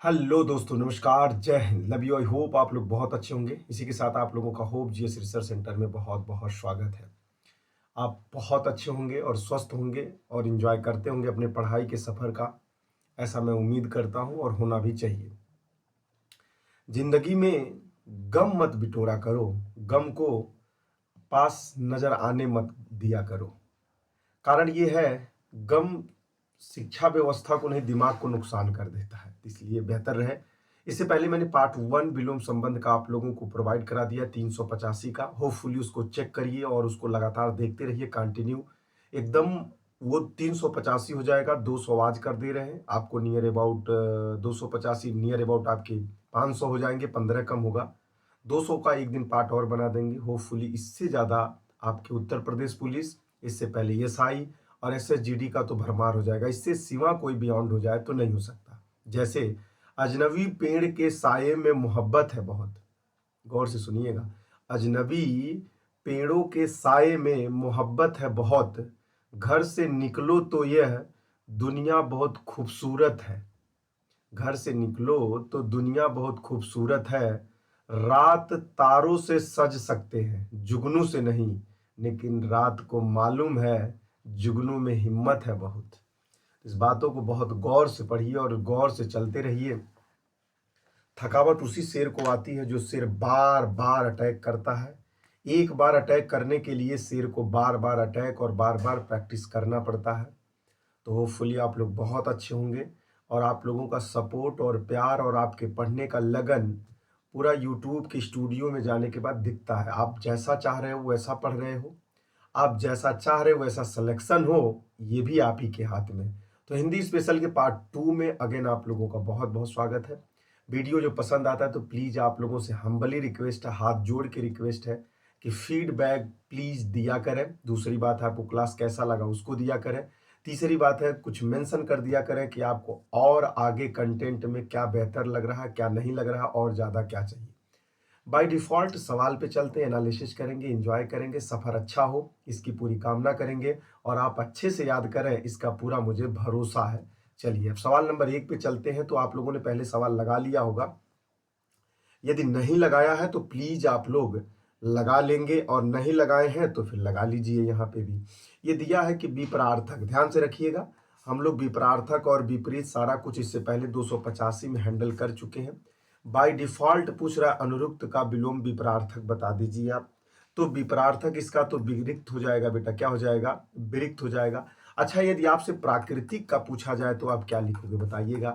Hello दोस्तों, नमस्कार, जय Hind, love you. I hope आप लोग बहुत अच्छे होंगे। इसी के साथ आप लोगों का होप जीएस रिसर्च सेंटर में बहुत बहुत स्वागत है। आप बहुत अच्छे होंगे और स्वस्थ होंगे और एंजॉय करते होंगे अपने पढ़ाई के सफ़र का। ऐसा मैं उम्मीद करता हूँ और होना भी चाहिए। जिंदगी में गम मत बिटोरा करो, गम को पास नजर आने मत दिया करो। कारण ये है, गम शिक्षा व्यवस्था को नहीं, दिमाग को नुकसान कर देता है, इसलिए बेहतर रहे। इससे पहले मैंने पार्ट 1 विलोम संबंध का आप लोगों को प्रोवाइड करा दिया 385 का। होपफुली उसको चेक करिए और उसको लगातार देखते रहिए, कंटिन्यू एकदम। वो 385 हो जाएगा, 200 आज कर दे रहे हैं आपको, नियर अबाउट 285 नियर अबाउट आपके 500 हो जाएंगे, 15 कम होगा। 200 का एक दिन पार्ट और बना देंगे। होपफुली इससे ज़्यादा आपके उत्तर प्रदेश पुलिस, इससे पहले एसआई और एसएसजीडी का तो भरमार हो जाएगा। इससे सिवा कोई बियॉन्ड हो जाए तो नहीं हो सकता। जैसे अजनबी पेड़ के साये में मोहब्बत है बहुत, गौर से सुनिएगा। अजनबी पेड़ों के साये में मोहब्बत है बहुत, घर से निकलो तो यह दुनिया बहुत खूबसूरत है। घर से निकलो तो दुनिया बहुत खूबसूरत है। रात तारों से सज सकते हैं, जुगनू से नहीं, लेकिन रात को मालूम है जुगनू में हिम्मत है बहुत। इस बातों को बहुत गौर से पढ़िए और गौर से चलते रहिए। थकावट उसी शेर को आती है जो शेर बार बार अटैक करता है। एक बार अटैक करने के लिए शेर को बार बार अटैक और बार बार प्रैक्टिस करना पड़ता है। तो होपफुली आप लोग बहुत अच्छे होंगे और आप लोगों का सपोर्ट और प्यार और आपके पढ़ने का लगन पूरा यूट्यूब के स्टूडियो में जाने के बाद दिखता है। आप जैसा चाह रहे हो वैसा पढ़ रहे हो, आप जैसा चाह रहे हो वैसा सिलेक्शन हो, ये भी आप ही के हाथ में। तो हिंदी स्पेशल के पार्ट 2 में अगेन आप लोगों का बहुत बहुत स्वागत है। वीडियो जो पसंद आता है तो प्लीज़ आप लोगों से हम्बली रिक्वेस्ट है, हाथ जोड़ के रिक्वेस्ट है कि फीडबैक प्लीज़ दिया करें। दूसरी बात है, आपको क्लास कैसा लगा उसको दिया करें। तीसरी बात है, कुछ मेंशन कर दिया करें कि आपको और आगे कंटेंट में क्या बेहतर लग रहा है, क्या नहीं लग रहा, और ज़्यादा क्या चाहिए। बाय डिफ़ॉल्ट सवाल पे चलते हैं, एनालिसिस करेंगे, एंजॉय करेंगे, सफ़र अच्छा हो इसकी पूरी कामना करेंगे और आप अच्छे से याद करें इसका पूरा मुझे भरोसा है। चलिए अब सवाल नंबर 1 पे चलते हैं। तो आप लोगों ने पहले सवाल लगा लिया होगा, यदि नहीं लगाया है तो प्लीज़ आप लोग लगा लेंगे और नहीं लगाए हैं तो फिर लगा लीजिए। यहाँ पे भी ये दिया है कि विपरार्थक, ध्यान से रखिएगा। हम लोग विपरार्थक और विपरीत सारा कुछ इससे पहले 285 में हैंडल कर चुके हैं। बाय डिफ़ॉल्ट पूछ रहा है अनुरुक्त का विलोम विपरार्थक बता दीजिए आप। तो विपरार्थक इसका तो विरिक्त हो जाएगा बेटा, क्या हो जाएगा, विरिक्त हो जाएगा। अच्छा, यदि आपसे प्राकृतिक का पूछा जाए तो आप क्या लिखोगे बताइएगा।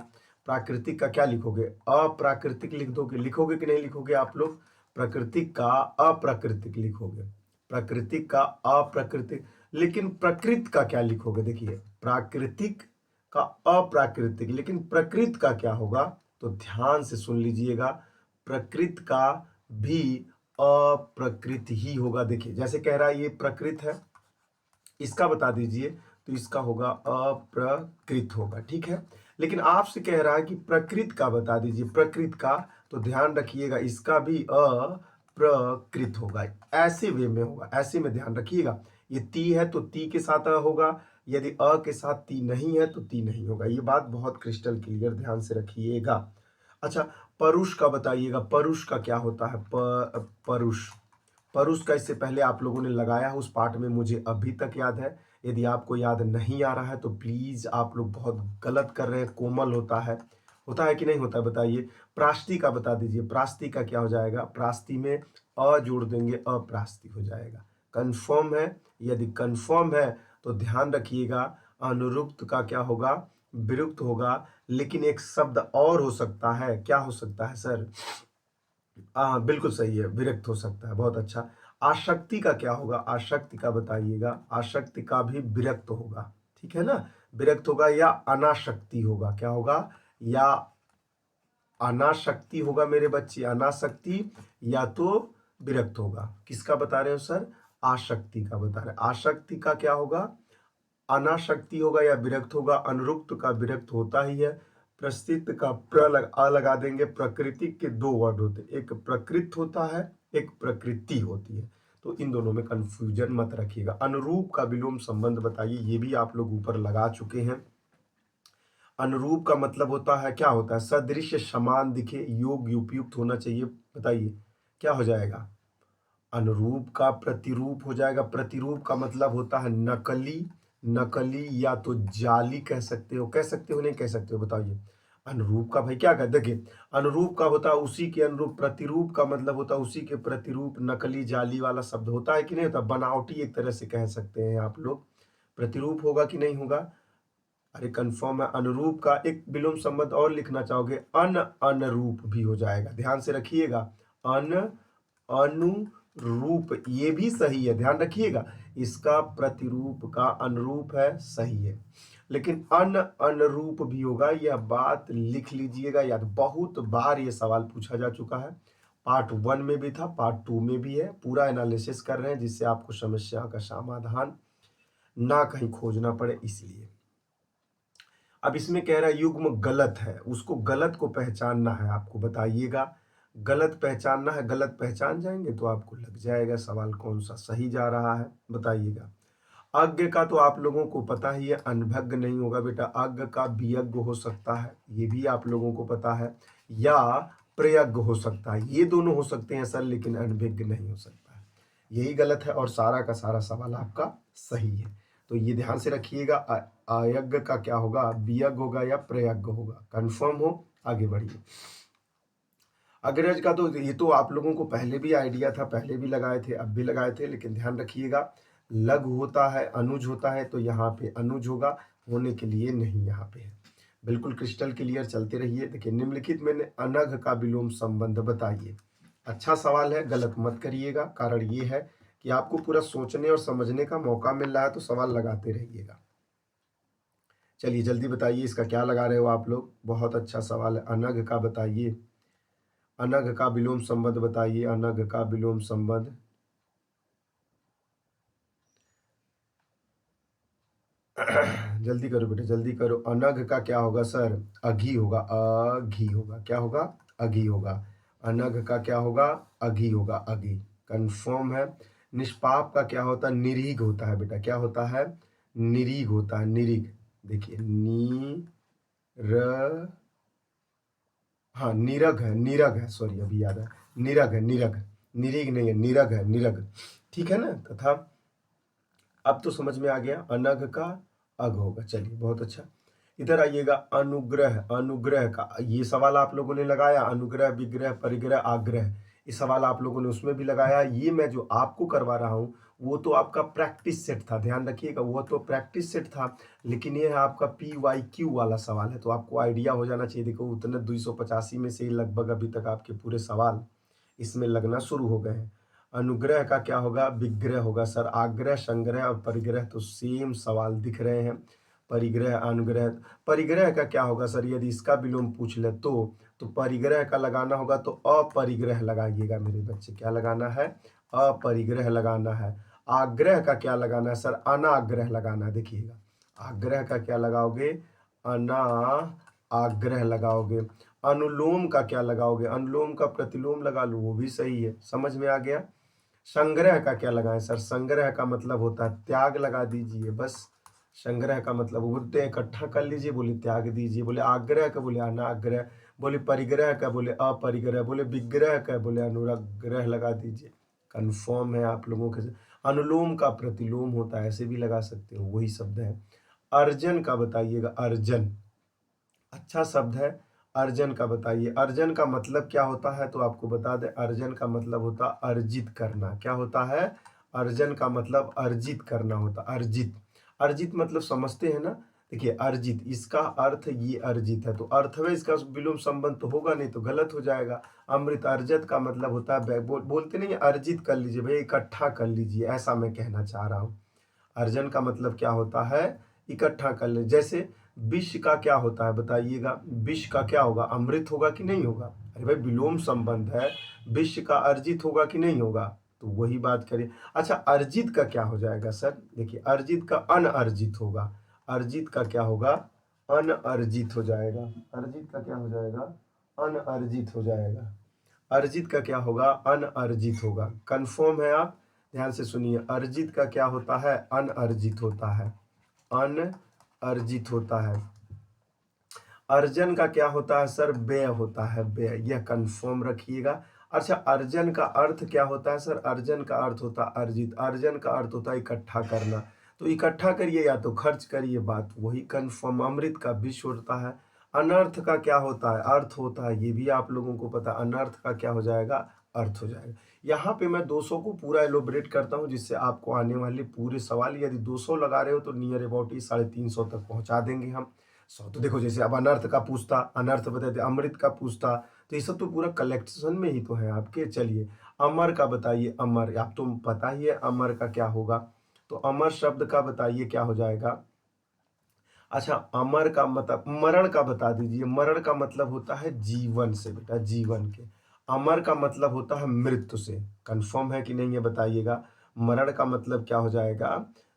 प्राकृतिक का क्या लिखोगे, अप्राकृतिक लिख दोगे, लिखोगे कि नहीं लिखोगे आप लोग। प्राकृतिक का अप्राकृतिक लिखोगे, प्राकृतिक का अप्राकृतिक। लेकिन प्रकृत का क्या लिखोगे, देखिए प्राकृतिक का अप्राकृतिक, लेकिन प्रकृत का क्या होगा। तो ध्यान से सुन लीजिएगा, प्रकृत का भी अप्रकृत ही होगा। देखिए जैसे कह रहा है ये प्रकृत है, इसका बता दीजिए तो इसका होगा अप्रकृत होगा, ठीक है। लेकिन आपसे कह रहा है कि प्रकृत का बता दीजिए, प्रकृत का, तो ध्यान रखिएगा इसका भी अप्रकृत होगा। ऐसे वे में होगा, ऐसे में ध्यान रखिएगा। ये ती है तो ती के साथ अ होगा, यदि अ के साथ ती नहीं है तो ती नहीं होगा। ये बात बहुत क्रिस्टल क्लियर, ध्यान से रखिएगा। अच्छा, परुष का बताइएगा, परुष का क्या होता है, परुष। परुष का इससे पहले आप लोगों ने लगाया है, उस पार्ट में मुझे अभी तक याद है। यदि आपको याद नहीं आ रहा है तो प्लीज़ आप लोग बहुत गलत कर रहे हैं। कोमल होता है कि नहीं होता है बताइए। प्रास्ति का बता दीजिए, प्रास्ति का क्या हो जाएगा, प्रास्ति में अ जोड़ देंगे, अप्रास्ति हो जाएगा। कन्फर्म है, यदि कन्फर्म है तो ध्यान रखिएगा अनुरुक्त का क्या होगा, विरुक्त होगा। लेकिन एक शब्द और हो सकता है, क्या हो सकता है सर, हाँ बिल्कुल सही है, विरक्त हो सकता है, बहुत अच्छा। आसक्ति का क्या होगा, आसक्ति का बताइएगा, आसक्ति का भी विरक्त होगा, ठीक है ना। विरक्त होगा या अनासक्ति होगा, क्या होगा, या अनासक्ति होगा मेरे बच्चे, अनासक्ति या तो विरक्त होगा। किसका बता रहे हो सर, आसक्ति का बता रहे। आसक्ति का क्या होगा, अनासक्ति होगा या विरक्त होगा। अनुरुक्त का विरक्त होता ही है। प्रस्थित का अ लगा देंगे। प्रकृति के दो वर्ड होते हैं, एक प्रकृत होता है, एक प्रकृति होती है। तो इन दोनों में कंफ्यूजन मत रखिएगा। अनुरूप का विलोम संबंध बताइए, ये भी आप लोग ऊपर लगा चुके हैं। अनुरूप का मतलब होता है, क्या होता है, सदृश, समान दिखे, योग्य, उपयुक्त होना चाहिए। बताइए क्या हो जाएगा, अनुरूप का प्रतिरूप हो जाएगा। प्रतिरूप का मतलब होता है नकली, नकली या तो जाली कह सकते हो, कह सकते हो नहीं कह सकते हो, बताइए। अनुरूप का भाई क्या कह, देखिए अनुरूप का होता है उसी के अनुरूप, प्रतिरूप का मतलब होता है उसी के प्रतिरूप, नकली जाली वाला शब्द होता है कि नहीं होता, बनावटी एक तरह से कह सकते हैं आप लोग। प्रतिरूप होगा कि नहीं होगा, अरे कंफर्म है। अनुरूप का एक विलोम संबंध और लिखना चाहोगे, अनुरूप भी हो जाएगा, ध्यान से रखिएगा। अन अनुरूप ये भी सही है, ध्यान रखिएगा, इसका प्रतिरूप का अनुरूप है, सही है, लेकिन अनुरूप भी होगा, यह बात लिख लीजिएगा याद। बहुत बार ये सवाल पूछा जा चुका है, पार्ट 1 में भी था, पार्ट 2 में भी है, पूरा एनालिसिस कर रहे हैं जिससे आपको समस्या का समाधान ना कहीं खोजना पड़े, इसलिए। अब इसमें कह रहा है युग्म गलत है, उसको गलत को पहचानना है, आपको बताइएगा, गलत पहचानना है, गलत पहचान जाएंगे तो आपको लग जाएगा सवाल कौन सा सही जा रहा है, बताइएगा। अज्ञ का तो आप लोगों को पता ही है, अनभज्ञ नहीं होगा बेटा, अज्ञ का वियज्ञ हो सकता है, ये भी आप लोगों को पता है, या प्रयज्ञ हो सकता है, ये दोनों हो सकते हैं सर, लेकिन अनभिज्ञ नहीं हो सकता है, यही गलत है और सारा का सारा सवाल आपका सही है। तो ये ध्यान से रखिएगा, अयज्ञ का क्या होगा, वियज्ञ होगा या प्रयज्ञ होगा, कंफर्म हो, आगे बढ़िए। अग्रज का तो ये तो आप लोगों को पहले भी आइडिया था, पहले भी लगाए थे, अब भी लगाए थे, लेकिन ध्यान रखिएगा लघु होता है, अनुज होता है, तो यहाँ पे अनुज होगा, होने के लिए नहीं यहाँ पे है, बिल्कुल क्रिस्टल क्लियर, चलते रहिए। देखिए निम्नलिखित में अनघ का विलोम संबंध बताइए, अच्छा सवाल है, गलत मत करिएगा, कारण ये है कि आपको पूरा सोचने और समझने का मौका मिल रहा है, तो सवाल लगाते रहिएगा। चलिए जल्दी बताइए इसका क्या लगा रहे हो आप लोग, बहुत अच्छा सवाल है, अनघ का बताइए, अनघ का विलोम संबंध बताइए, अनघ का विलोम संबंध। जल्दी करो बेटा जल्दी करो, अनघ का क्या होगा सर, अघी होगा, अघी होगा, क्या होगा, अघी होगा, अनघ का क्या होगा, अघी होगा, अघी, कंफर्म है। निष्पाप का क्या होता है, निरीग होता है बेटा, क्या होता है, निरीग होता है, निरीग, देखिए नी र, हाँ नीरग है, नीरग है, सॉरी अभी याद है, नीरग है, नीरग, निरीग नहीं है, नीरग है, नीरग, ठीक है ना, तथा अब तो समझ में आ गया, अनघ का अघ होगा, चलिए बहुत अच्छा। इधर आइएगा, अनुग्रह, अनुग्रह का ये सवाल आप लोगों ने लगाया, अनुग्रह, विग्रह, परिग्रह, आग्रह, ये सवाल आप लोगों ने उसमें भी लगाया, ये मैं जो आपको करवा रहा हूँ वो तो आपका प्रैक्टिस सेट था, ध्यान रखिएगा, वो तो प्रैक्टिस सेट था, लेकिन ये है आपका PYQ वाला सवाल है, तो आपको आइडिया हो जाना चाहिए। देखो उतने 285 में से ही लगभग अभी तक आपके पूरे सवाल इसमें लगना शुरू हो गए हैं। अनुग्रह का क्या होगा, विग्रह होगा सर, आग्रह, संग्रह और परिग्रह तो सेम सवाल दिख रहे हैं, परिग्रह, अनुग्रह, परिग्रह का क्या होगा सर, यदि इसका विलोम पूछ ले तो परिग्रह का लगाना होगा, तो अपरिग्रह लगाइएगा मेरे बच्चे, क्या लगाना है, अपरिग्रह लगाना है। आग्रह का क्या लगाना है सर, अनाग्रह लगाना है, देखिएगा आग्रह का क्या लगाओगे, अना आग्रह लगाओगे। अनुलोम का क्या लगाओगे, अनुलोम का प्रतिलोम लगा लो, वो भी सही है, समझ में आ गया। संग्रह का क्या लगाएं सर, संग्रह का मतलब होता है त्याग, लगा दीजिए बस, संग्रह का मतलब बोलते हैं इकट्ठा कर लीजिए, बोले त्याग दीजिए, बोले आग्रह का बोले अनाग्रह, बोले परिग्रह का बोले अपरिग्रह, बोले विग्रह का बोले अनुग्रह लगा दीजिए, कंफर्म है आप लोगों के। अनुलोम का प्रतिलोम होता है, ऐसे भी लगा सकते हो, वही शब्द है। अर्जन का बताइएगा, अर्जन अच्छा शब्द है, अर्जन का बताइए, अर्जन का मतलब क्या होता है, तो आपको बता दें, अर्जन का मतलब होता है अर्जित करना, क्या होता है, अर्जन का मतलब अर्जित करना होता, अर्जित, अर्जित मतलब समझते हैं ना, देखिए अर्जित, इसका अर्थ ये अर्जित है, तो अर्थ में इसका विलोम संबंध तो होगा नहीं, तो गलत हो जाएगा। अमृत अर्जित का मतलब होता है बोलते नहीं अर्जित कर लीजिए भाई, इकट्ठा कर लीजिए, ऐसा मैं कहना चाह रहा हूँ। अर्जन का मतलब क्या होता है, इकट्ठा कर ले, जैसे विष का क्या होता है बताइएगा, विष का क्या होगा, अमृत होगा कि नहीं होगा, अरे भाई विलोम संबंध है, विष का अर्जित होगा कि नहीं होगा, तो वही बात करें। अच्छा अर्जित का क्या हो जाएगा सर, देखिए अर्जित का अनअर्जित होगा, अर्जित का क्या होगा, अनअर्जित हो जाएगा, अर्जित का क्या हो जाएगा, अनअर्जित हो जाएगा, अर्जित का क्या होगा, अनअर्जित होगा, कंफर्म है आप, ध्यान से सुनिए, अर्जित का क्या होता है, अनअर्जित होता है, अनअर्जित होता है। अर्जन का क्या होता है सर? व्यय होता है, व्यय, यह कंफर्म रखिएगा। अच्छा, अर्जन का अर्थ क्या होता है सर? अर्जन का अर्थ होता है अर्जित, अर्जन का अर्थ होता है इकट्ठा करना। तो इकट्ठा करिए या तो खर्च करिए, बात वही कंफर्म। अमृत का विष होता है। अनर्थ का क्या होता है? अर्थ होता है, ये भी आप लोगों को पता। अनर्थ का क्या हो जाएगा? अर्थ हो जाएगा। यहाँ पे मैं 200 को पूरा एलोबरेट करता हूँ, जिससे आपको आने वाले पूरे सवाल, यदि 200 लगा रहे हो तो नियर अबाउट ही 350 तक पहुँचा देंगे हम। 100 तो देखो, जैसे अब अनर्थ का पूछता, अनर्थ बताते, अमृत का पूछता, तो ये सब तो पूरा कलेक्शन में ही तो है आपके। चलिए, अमर का बताइए। अमर, आप तो पता ही है अमर का क्या होगा। तो अमर शब्द का बताइए क्या हो जाएगा। अच्छा, अमर का मतलब, मरण का बता दीजिए। मरण का मतलब होता है जीवन से बेटा, जीवन के। अमर का मतलब होता है मृत्यु से। कंफर्म है कि नहीं, ये बताइएगा। मरण का मतलब क्या हो जाएगा?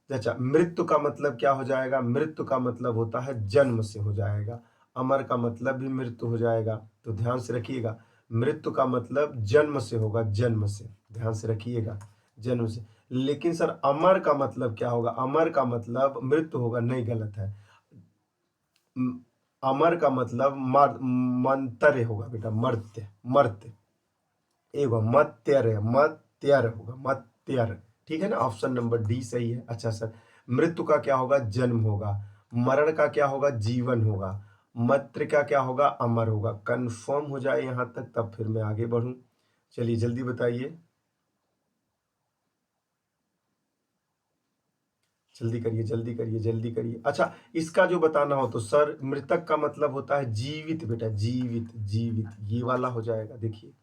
अच्छा, मृत्यु का मतलब क्या हो जाएगा? मृत्यु का मतलब होता है जन्म से हो जाएगा। अमर का मतलब भी मृत्यु हो जाएगा, तो ध्यान से रखिएगा। मृत्यु का मतलब जन्म से होगा, जन्म से, ध्यान से रखिएगा, जन्म से। लेकिन सर अमर का मतलब क्या होगा? अमर का मतलब मृत्यु होगा, नहीं, गलत है। अमर का मतलब मंतर्य होगा बेटा, मर्त्य, मर्त्य। एवं मत्यर्य, मत्यर्य होगा, मत्यर्य। ठीक है ना, ऑप्शन नंबर डी सही है। अच्छा सर, मृत्यु का क्या होगा? जन्म होगा। मरण का क्या होगा? जीवन होगा। मत्र का क्या होगा? अमर होगा। कंफर्म हो जाए यहां तक, तब फिर मैं आगे बढ़ूं। चलिए जल्दी बताइए, जल्दी करिए, जल्दी करिए, जल्दी करिए। अच्छा, इसका जो बताना हो तो सर, मृतक का मतलब होता है जीवित बेटा, जीवित, जीवित, ये वाला हो जाएगा। देखिए,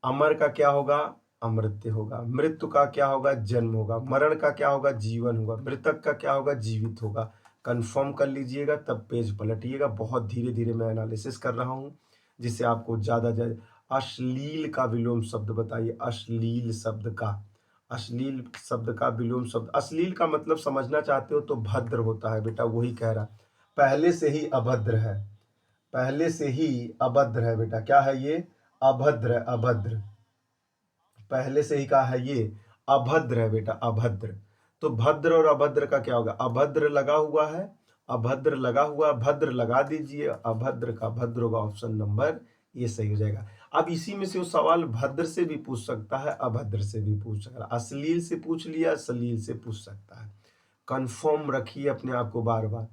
अमर का क्या होगा? अमृत्य होगा। मृत्यु का क्या होगा? जन्म होगा। मरण का क्या होगा? जीवन होगा। मृतक का क्या होगा? जीवित होगा। कंफर्म कर लीजिएगा, तब पेज पलटिएगा। बहुत धीरे धीरे मैं एनालिसिस कर रहा हूँ, जिससे आपको ज्यादा ज्यादा। अश्लील का विलोम शब्द बताइए। अश्लील शब्द का, अश्लील शब्द का विलोम शब्द। अश्लील का मतलब समझना चाहते हो तो भद्र होता है बेटा, वही कह रहा। पहले से ही अभद्र है, पहले से ही अभद्र है बेटा। क्या है ये? अभद्र, अभद्र। पहले से ही कहा है ये अभद्र है बेटा, अभद्र। तो भद्र और अभद्र का क्या होगा? अभद्र लगा हुआ है, अभद्र लगा हुआ, भद्र लगा दीजिए, अभद्र का भद्र होगा। ऑप्शन नंबर ये सही हो जाएगा। अब इसी में से वो सवाल भद्र से भी पूछ सकता है, अभद्र से भी पूछ सकता है, अश्लील से पूछ लिया, सलील से पूछ सकता है। कंफर्म रखिए अपने आप को बार बार।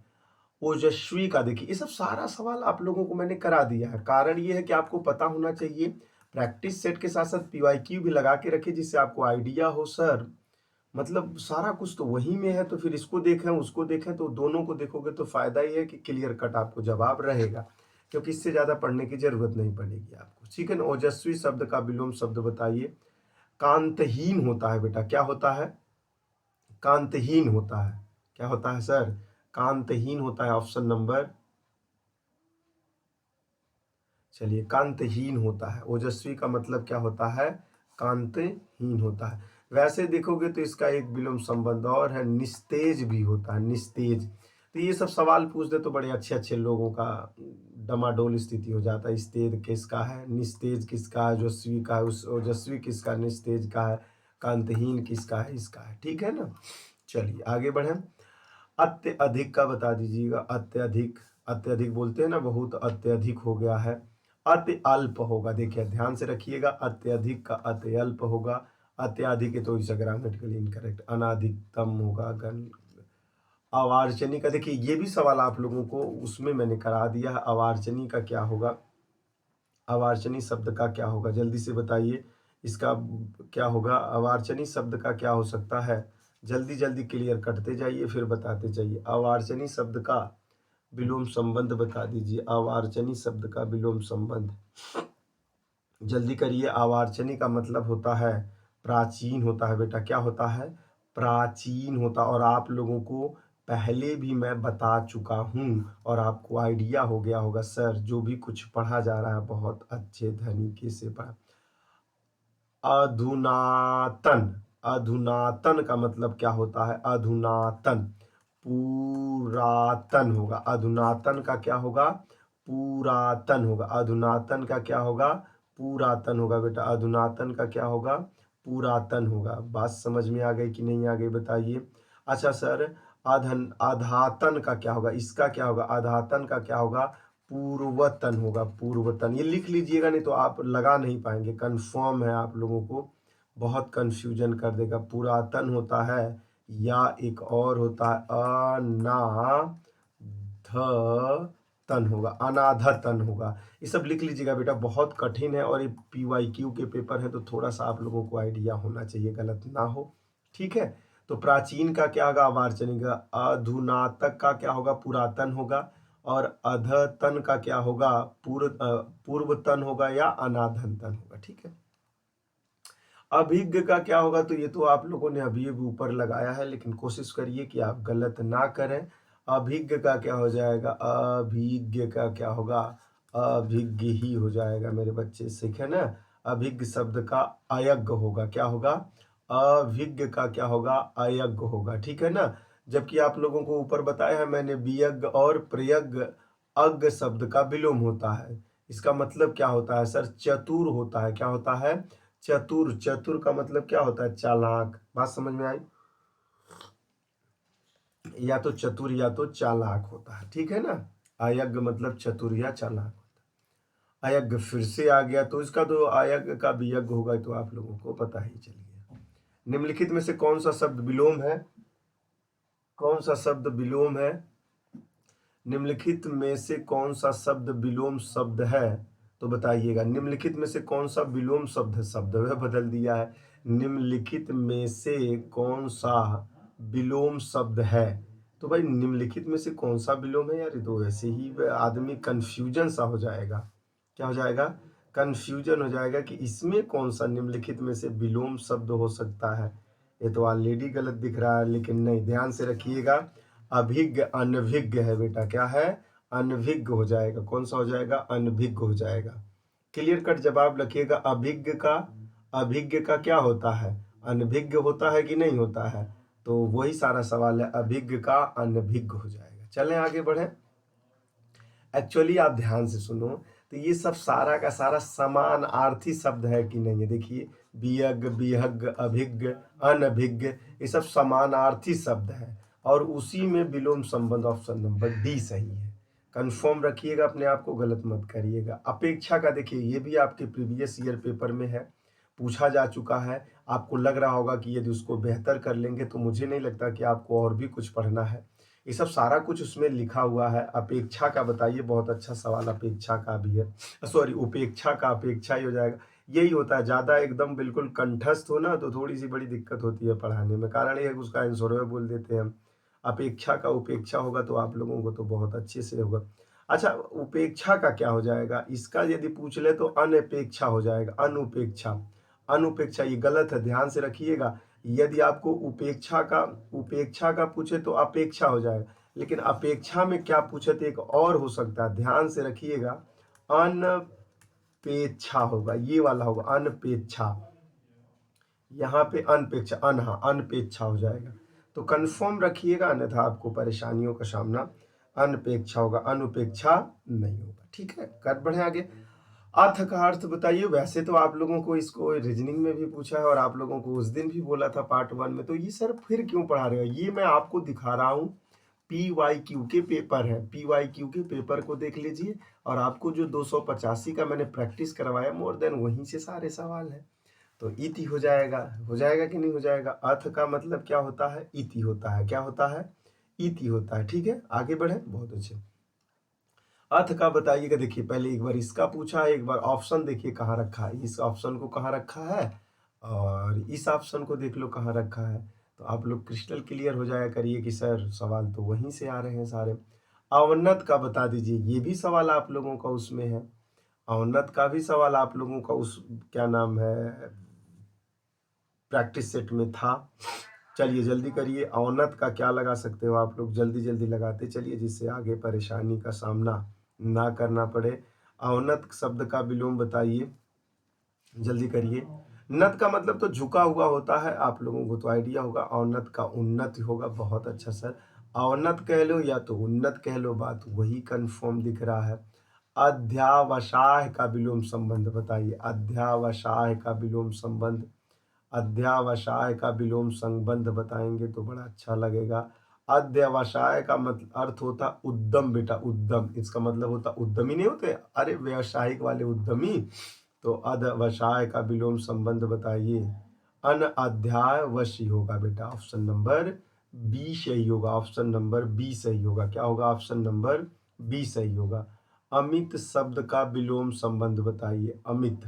ओजस्वी का देखिए, ये सब सारा सवाल आप लोगों को मैंने करा दिया है। कारण ये है कि आपको पता होना चाहिए। प्रैक्टिस सेट के साथ साथ पीवाईक्यू भी लगा के रखिए, जिससे आपको आइडिया हो सर। मतलब सारा कुछ तो वही में है, तो फिर इसको देखें उसको देखें, तो दोनों को देखोगे तो फायदा ही है कि क्लियर कट आपको जवाब रहेगा, क्योंकि इससे ज्यादा पढ़ने की जरूरत नहीं पड़ेगी आपको। ठीक है ना। ओजस्वी शब्द का विलोम शब्द बताइए। कांतहीन होता है बेटा। क्या होता है? कांतहीन होता है। क्या होता है सर? कांतहीन होता है। ऑप्शन नंबर, चलिए, कांतहीन होता है। ओजस्वी का मतलब क्या होता है? कांतहीन होता है। वैसे देखोगे तो इसका एक विलोम संबंध और है, निस्तेज भी होता है, निस्तेज। तो ये सब सवाल पूछ दे तो बड़े अच्छे अच्छे लोगों का डमाडोल स्थिति हो जाता है। स्तेज किसका है? निस्तेज किसका है? ओजस्वी का है। उस ओजस्वी किसका? निस्तेज का है। कांतहीन किसका है? इसका है। ठीक है ना। चलिए आगे बढ़े। अत्यधिक का बता दीजिएगा। अत्यधिक, अत्यधिक बोलते हैं ना, बहुत अत्यधिक हो गया है। अति अल्प होगा। देखिए ध्यान से रखिएगा, अत्यधिक का अति अल्प होगा। अत्याधिक है तो इसे ग्रामेटिकली इनकरेक्ट। अनाधिकतम होगा। गण, अवार्चनी का देखिए, ये भी सवाल आप लोगों को उसमें मैंने करा दिया है। अवार्चनी का क्या होगा? अवार्चनी शब्द का क्या होगा? जल्दी से बताइए, इसका क्या होगा? अवार्चनी शब्द का क्या हो सकता है? जल्दी जल्दी क्लियर करते जाइए, फिर बताते जाइए। अवार्चनी शब्द का विलोम संबंध बता दीजिए। अवार्चनी शब्द का विलोम संबंध जल्दी करिए। अवार्चनी का मतलब होता है प्राचीन होता है बेटा। क्या होता है? प्राचीन होता। और आप लोगों को पहले भी मैं बता चुका हूँ, और आपको आइडिया हो गया होगा सर, जो भी कुछ पढ़ा जा रहा है बहुत अच्छे तरीके से पढ़ा। अधुनातन, अधुनातन का मतलब क्या होता है? अधुनातन, पुरातन होगा। अधुनातन का क्या होगा? पुरातन होगा। अधुनातन का क्या होगा? पुरातन होगा बेटा। अधुनातन का क्या होगा? पुरातन होगा। बात समझ में आ गई कि नहीं आ गई बताइए। अच्छा सर, आधातन का क्या होगा, इसका क्या होगा, आधातन का क्या होगा, पूर्वतन होगा, पूर्वतन। ये लिख लीजिएगा, नहीं तो आप लगा नहीं पाएंगे, कंफर्म है आप लोगों को बहुत कंफ्यूजन कर देगा। पुरातन होता है या एक और होता है अनाधतन होगा, अनाधतन होगा। ये सब लिख लीजिएगा बेटा, बहुत कठिन है और ये PYQ के पेपर है, तो थोड़ा सा आप लोगों को आइडिया होना चाहिए, गलत ना हो, ठीक है। तो प्राचीन का क्या होगा, अवार्चनिक। अधुनातक का क्या होगा, पुरातन होगा। और अधतन का क्या होगा, पूर्वतन होगा या अनाधनतन होगा, ठीक है। अभिज्ञ का क्या होगा, तो ये तो आप लोगों ने अभी भी ऊपर लगाया है, लेकिन कोशिश करिए कि आप गलत ना करें। अभिज्ञ का क्या हो जाएगा, अभिज्ञ का क्या होगा, अभिज्ञ ही हो जाएगा मेरे बच्चे, सीखे ना। अभिज्ञ शब्द का अयज्ञ होगा, क्या होगा, अभिज्ञ का क्या होगा, अयज्ञ होगा, ठीक है ना। जबकि आप लोगों को ऊपर बताया है मैंने, वियज्ञ और प्रयज्ञ अज्ञ शब्द का विलोम होता है। इसका मतलब क्या होता है सर, चतुर होता है, क्या होता है, चतुर। चतुर का मतलब क्या होता है, चालाक। बात समझ में आई, या तो चतुर या तो चालाक होता है, ठीक है ना। अयज्ञ मतलब चतुर या चालाक। अयज्ञ फिर से आ गया, तो इसका तो अयज्ञ का भी यज्ञ होगा, तो आप लोगों को पता ही चल गया। निम्नलिखित में से कौन सा शब्द विलोम है, कौन सा शब्द विलोम है, निम्नलिखित में से कौन सा शब्द विलोम शब्द है, तो बताइएगा। निम्नलिखित में से कौन सा विलोम शब्द है, शब्द में बदल दिया है। निम्नलिखित में से कौन सा विलोम शब्द है, तो भाई निम्नलिखित में से कौन सा विलोम है यार, ये तो ऐसे ही आदमी कंफ्यूजन सा हो जाएगा। क्या हो जाएगा, कंफ्यूजन हो जाएगा कि इसमें कौन सा निम्नलिखित में से विलोम शब्द हो सकता है। ये तो ऑलरेडी गलत दिख रहा है, लेकिन नहीं, ध्यान से रखिएगा। अभिज्ञ अनभिज्ञ है बेटा, क्या है, अनभिज्ञ हो जाएगा। कौन सा हो जाएगा, अनभिज्ञ हो जाएगा। क्लियर कट जवाब रखिएगा। अभिज्ञ का क्या होता है, अनभिज्ञ होता है कि नहीं होता है, तो वही सारा सवाल है, अभिज्ञ का अनभिज्ञ हो जाएगा। चलें आगे बढ़े। एक्चुअली आप ध्यान से सुनो, तो ये सब सारा का सारा समान आर्थी शब्द है कि नहीं है, देखिए वियज्ञ, विहज्ञ, अभिज्ञ, अनभिज्ञ, ये सब समानार्थी शब्द है, और उसी में विलोम संबंध ऑप्शन नंबर डी सही है। कंफर्म रखिएगा अपने आप को, गलत मत करिएगा। अपेक्षा का देखिए, ये भी आपके प्रीवियस ईयर पेपर में है, पूछा जा चुका है। आपको लग रहा होगा कि यदि उसको बेहतर कर लेंगे तो मुझे नहीं लगता कि आपको और भी कुछ पढ़ना है। ये सब सारा कुछ उसमें लिखा हुआ है। अपेक्षा का बताइए, बहुत अच्छा सवाल अपेक्षा का भी है, सॉरी उपेक्षा का, अपेक्षा ही हो जाएगा। यही होता है, ज़्यादा एकदम बिल्कुल कंठस्थ हो ना तो थोड़ी सी बड़ी दिक्कत होती है पढ़ाने में, कारण ये है कि उसका आंसर में बोल देते हैं हम। अपेक्षा का उपेक्षा होगा तो आप लोगों को तो बहुत अच्छे से होगा। अच्छा, उपेक्षा का क्या हो जाएगा, इसका यदि पूछ ले तो अनपेक्षा हो जाएगा, अनुपेक्षा। अनुपेक्षा ये गलत है, ध्यान से रखिएगा। यदि आपको उपेक्षा का पूछे तो अपेक्षा हो जाएगा, लेकिन अपेक्षा में क्या पूछे तो एक और हो सकता है, ध्यान से रखिएगा। अनपेक्षा होगा, ये वाला होगा अनपेक्षा, यहाँ पे अनपेक्षा, हाँ अनपेक्षा हो जाएगा। तो कंफर्म रखिएगा, अन्यथा आपको परेशानियों का सामना, अनपेक्षा होगा, अनुपेक्षा नहीं होगा, ठीक है। कर बढ़े आगे। अर्थ का अर्थ बताइए। वैसे तो आप लोगों को इसको रीजनिंग में भी पूछा है और आप लोगों को उस दिन भी बोला था पार्ट 1 में, तो ये सर फिर क्यों पढ़ा रहे हो, ये मैं आपको दिखा रहा हूँ। PYQ के पेपर है, PYQ के पेपर को देख लीजिए, और आपको जो 285 का मैंने प्रैक्टिस करवाया मोर देन, वहीं से सारे सवाल हैं। तो इति हो जाएगा, हो जाएगा कि नहीं हो जाएगा। अर्थ का मतलब क्या होता है, इति होता है, क्या होता है, इति होता है, ठीक है। आगे बढ़े, बहुत अच्छे। अर्थ का बताइएगा। देखिए पहले एक बार इसका पूछा, एक बार ऑप्शन देखिए कहाँ रखा है, इस ऑप्शन को कहाँ रखा है, और इस ऑप्शन को देख लो कहाँ रखा है। तो आप लोग क्रिस्टल क्लियर हो जाया करिए कि सर सवाल तो वहीं से आ रहे हैं सारे। अवनत का बता दीजिए, ये भी सवाल आप लोगों का उसमें है, अवनत का भी सवाल आप लोगों का उस क्या नाम है प्रैक्टिस सेट में था। चलिए जल्दी करिए, अवनत का क्या लगा सकते हो आप लोग, जल्दी जल्दी लगाते चलिए, जिससे आगे परेशानी का सामना ना करना पड़े। अवनत शब्द का विलोम बताइए, जल्दी करिए। नत का मतलब तो झुका हुआ होता है, आप लोगों को तो आइडिया होगा। अवनत का उन्नत होगा, बहुत अच्छा सर। अवनत कह लो या तो उन्नत कह लो, बात वही कंफर्म दिख रहा है। अध्यावसाय का विलोम संबंध बताइए, अध्यावसाय का विलोम संबंध, अध्यावसाय का विलोम संबंध बताएंगे तो बड़ा अच्छा लगेगा। अध्यवसाय का मतलब अर्थ होता उद्यम बेटा, उद्यम। इसका मतलब होता उद्यमी नहीं होते, अरे व्यावसायिक वाले उद्यमी। तो अध्यवसाय का विलोम संबंध बताइए। अनअध्यायवशी होगा बेटा, ऑप्शन नंबर बी सही होगा, ऑप्शन नंबर बी सही होगा। क्या होगा? ऑप्शन नंबर बी सही होगा। अमित शब्द का विलोम संबंध बताइए। अमित,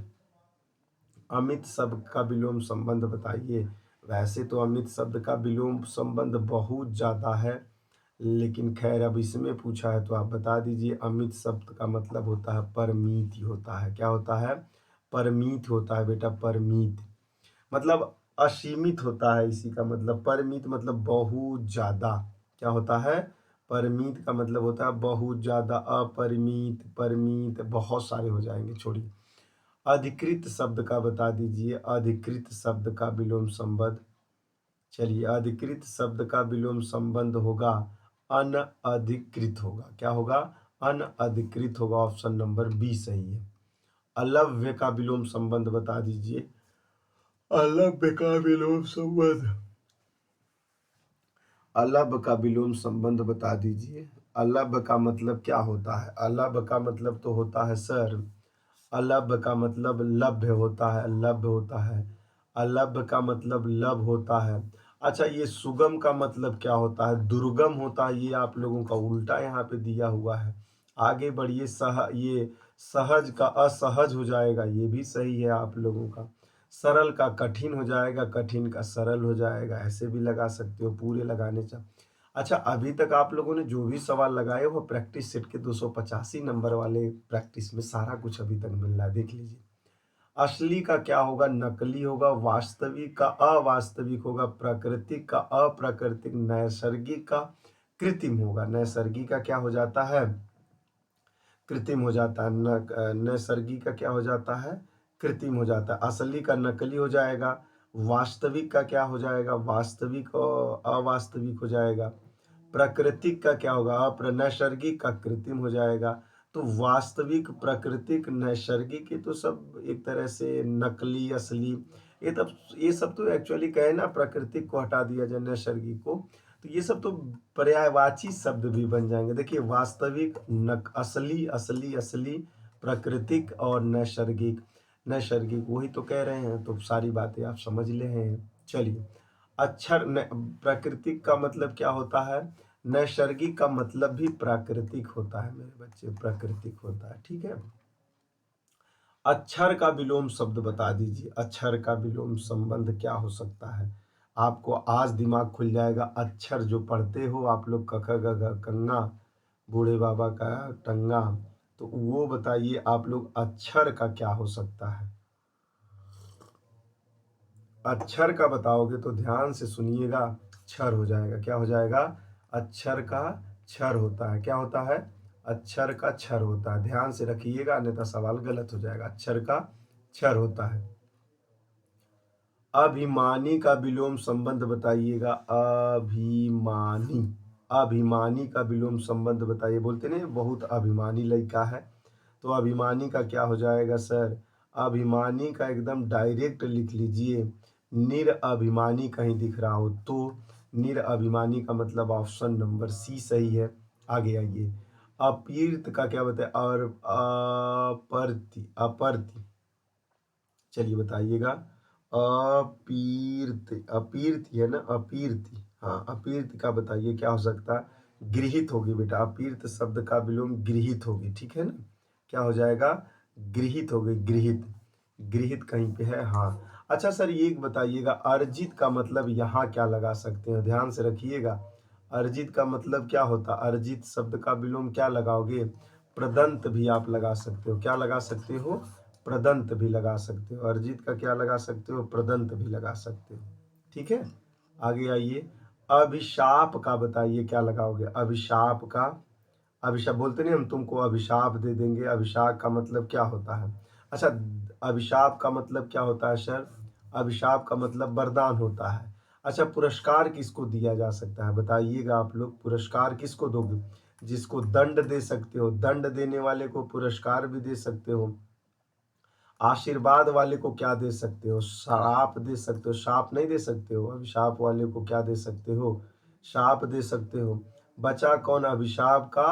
अमित शब्द का विलोम संबंध बताइए। वैसे तो अमित शब्द का विलोम संबंध बहुत ज़्यादा है, लेकिन खैर अब इसमें पूछा है तो आप बता दीजिए। अमित शब्द का मतलब होता है परमीत ही होता है। क्या होता है? परमीत होता है बेटा, परमीत मतलब असीमित होता है। इसी का मतलब परिमित मतलब बहुत ज़्यादा। क्या होता है? परिमित का मतलब होता है बहुत ज़्यादा, अपरिमित, परिमित बहुत सारे हो जाएंगे, छोड़िए। अधिकृत शब्द का बता दीजिए, अधिकृत शब्द का विलोम संबंध। चलिए, अधिकृत शब्द का विलोम संबंध होगा अनअधिकृत होगा। क्या होगा? अनअधिकृत होगा, ऑप्शन नंबर बी सही है। अलव्य का विलोम संबंध बता दीजिए। अलव्य का विलोम संबंध, अलभ का विलोम संबंध बता दीजिए। अलभ का मतलब क्या होता है? अलभ का मतलब तो होता है सर, अलभ का मतलब लभ्य होता है, लभ्य होता है। अलभ का मतलब लभ होता है। अच्छा, ये सुगम का मतलब क्या होता है? दुर्गम होता है। ये आप लोगों का उल्टा यहाँ पे दिया हुआ है। आगे बढ़िए। ये सहज का असहज हो जाएगा, ये भी सही है आप लोगों का। सरल का कठिन हो जाएगा, कठिन का सरल हो जाएगा, ऐसे भी लगा सकते हो, पूरे लगाने चाहिए। अच्छा, अभी तक आप लोगों ने जो भी सवाल लगाए वो प्रैक्टिस सेट के 285 नंबर वाले प्रैक्टिस में सारा कुछ अभी तक मिल रहा है, देख लीजिए। असली का क्या होगा? नकली होगा। वास्तविक का अवास्तविक होगा। प्राकृतिक का अप्राकृतिक। नैसर्गिक का कृत्रिम होगा। नैसर्गिक का क्या हो जाता है? कृत्रिम हो जाता है। नैसर्गिक का क्या हो जाता है? कृत्रिम हो जाता है। असली का नकली हो जाएगा। वास्तविक का क्या हो जाएगा? वास्तविक और अवास्तविक हो जाएगा। प्राकृतिक का क्या होगा? नैसर्गिक का कृत्रिम हो जाएगा। तो वास्तविक, प्राकृतिक, नैसर्गिक, ये तो सब एक तरह से नकली, असली, ये सब तो एक्चुअली कहे ना, प्राकृतिक को हटा दिया जाए, नैसर्गिक को, तो ये सब तो पर्यायवाची शब्द भी बन जाएंगे। देखिए, वास्तविक, असली, असली, असली, प्राकृतिक और नैसर्गिक। नैसर्गिक वही तो कह रहे हैं, तो सारी बातें आप समझ ले हैं। चलिए, अक्षर प्राकृतिक का मतलब क्या होता है? नैसर्गिक का मतलब भी प्राकृतिक होता है मेरे बच्चे, प्राकृतिक होता है, ठीक है। अक्षर का विलोम शब्द बता दीजिए। अक्षर का विलोम संबंध क्या हो सकता है? आपको आज दिमाग खुल जाएगा। अक्षर जो पढ़ते हो आप लोग, क ख ग घ कंगा, बूढ़े बाबा का टंगा, तो वो बताइए आप लोग, अक्षर का क्या हो सकता है? अक्षर का बताओगे तो ध्यान से सुनिएगा, क्षर हो जाएगा। क्या हो जाएगा? अक्षर का क्षर होता है। क्या होता है? अक्षर का क्षर होता है। ध्यान से रखिएगा, अन्यथा सवाल गलत हो जाएगा। अक्षर का क्षर होता है। अभिमानी का विलोम संबंध बताइएगा। अभिमानी, अभिमानी का विलोम संबंध बताइए। बोलते नहीं बहुत अभिमानी लड़का है, तो अभिमानी का क्या हो जाएगा सर? अभिमानी का एकदम डायरेक्ट लिख लीजिए। निरअभिमानी कहीं दिख रहा हो तो निरअभिमानी का मतलब ऑप्शन नंबर सी सही है। आगे आइए। अपीर्त का क्या बताए? और अपर्ति, अपर्ति, चलिए बताइएगा। अपीर्ति, अपीर्ति है ना, अपीर्ति, हाँ, अपीर्ति का बताइए क्या हो सकता है? गृहित होगी बेटा। अपीर्त शब्द का विलोम गृहित होगी, ठीक है ना। क्या हो जाएगा? गृहित हो गई, गृहित। गृहित कहीं पे है, हाँ। अच्छा सर, ये एक बताइएगा, अर्जित का मतलब यहाँ क्या लगा सकते हैं? ध्यान से रखिएगा। अर्जित का मतलब क्या होता है? अर्जित शब्द का विलोम क्या लगाओगे? प्रदंत भी आप लगा सकते हो। क्या लगा सकते हो? प्रदंत भी लगा सकते हो। अर्जित का क्या लगा सकते हो? प्रदंत भी लगा सकते हो, ठीक है। आगे आइए। अभिशाप का बताइए क्या लगाओगे? अभिशाप का, अभिशाप बोलते नहीं हम तुमको अभिशाप दे देंगे, अभिशाप का मतलब क्या होता है? अच्छा, अभिशाप का मतलब क्या होता है सर? अभिशाप का मतलब वरदान होता है। अच्छा, पुरस्कार किसको दिया जा सकता है बताइएगा आप लोग? पुरस्कार किसको दोगे? जिसको दंड दे सकते हो, दंड देने वाले को पुरस्कार भी दे सकते हो। आशीर्वाद वाले को क्या दे सकते हो? श्राप दे सकते हो। शाप नहीं दे सकते हो। अभिशाप वाले को क्या दे सकते हो? शाप दे सकते हो। बचा कौन? अभिशाप का।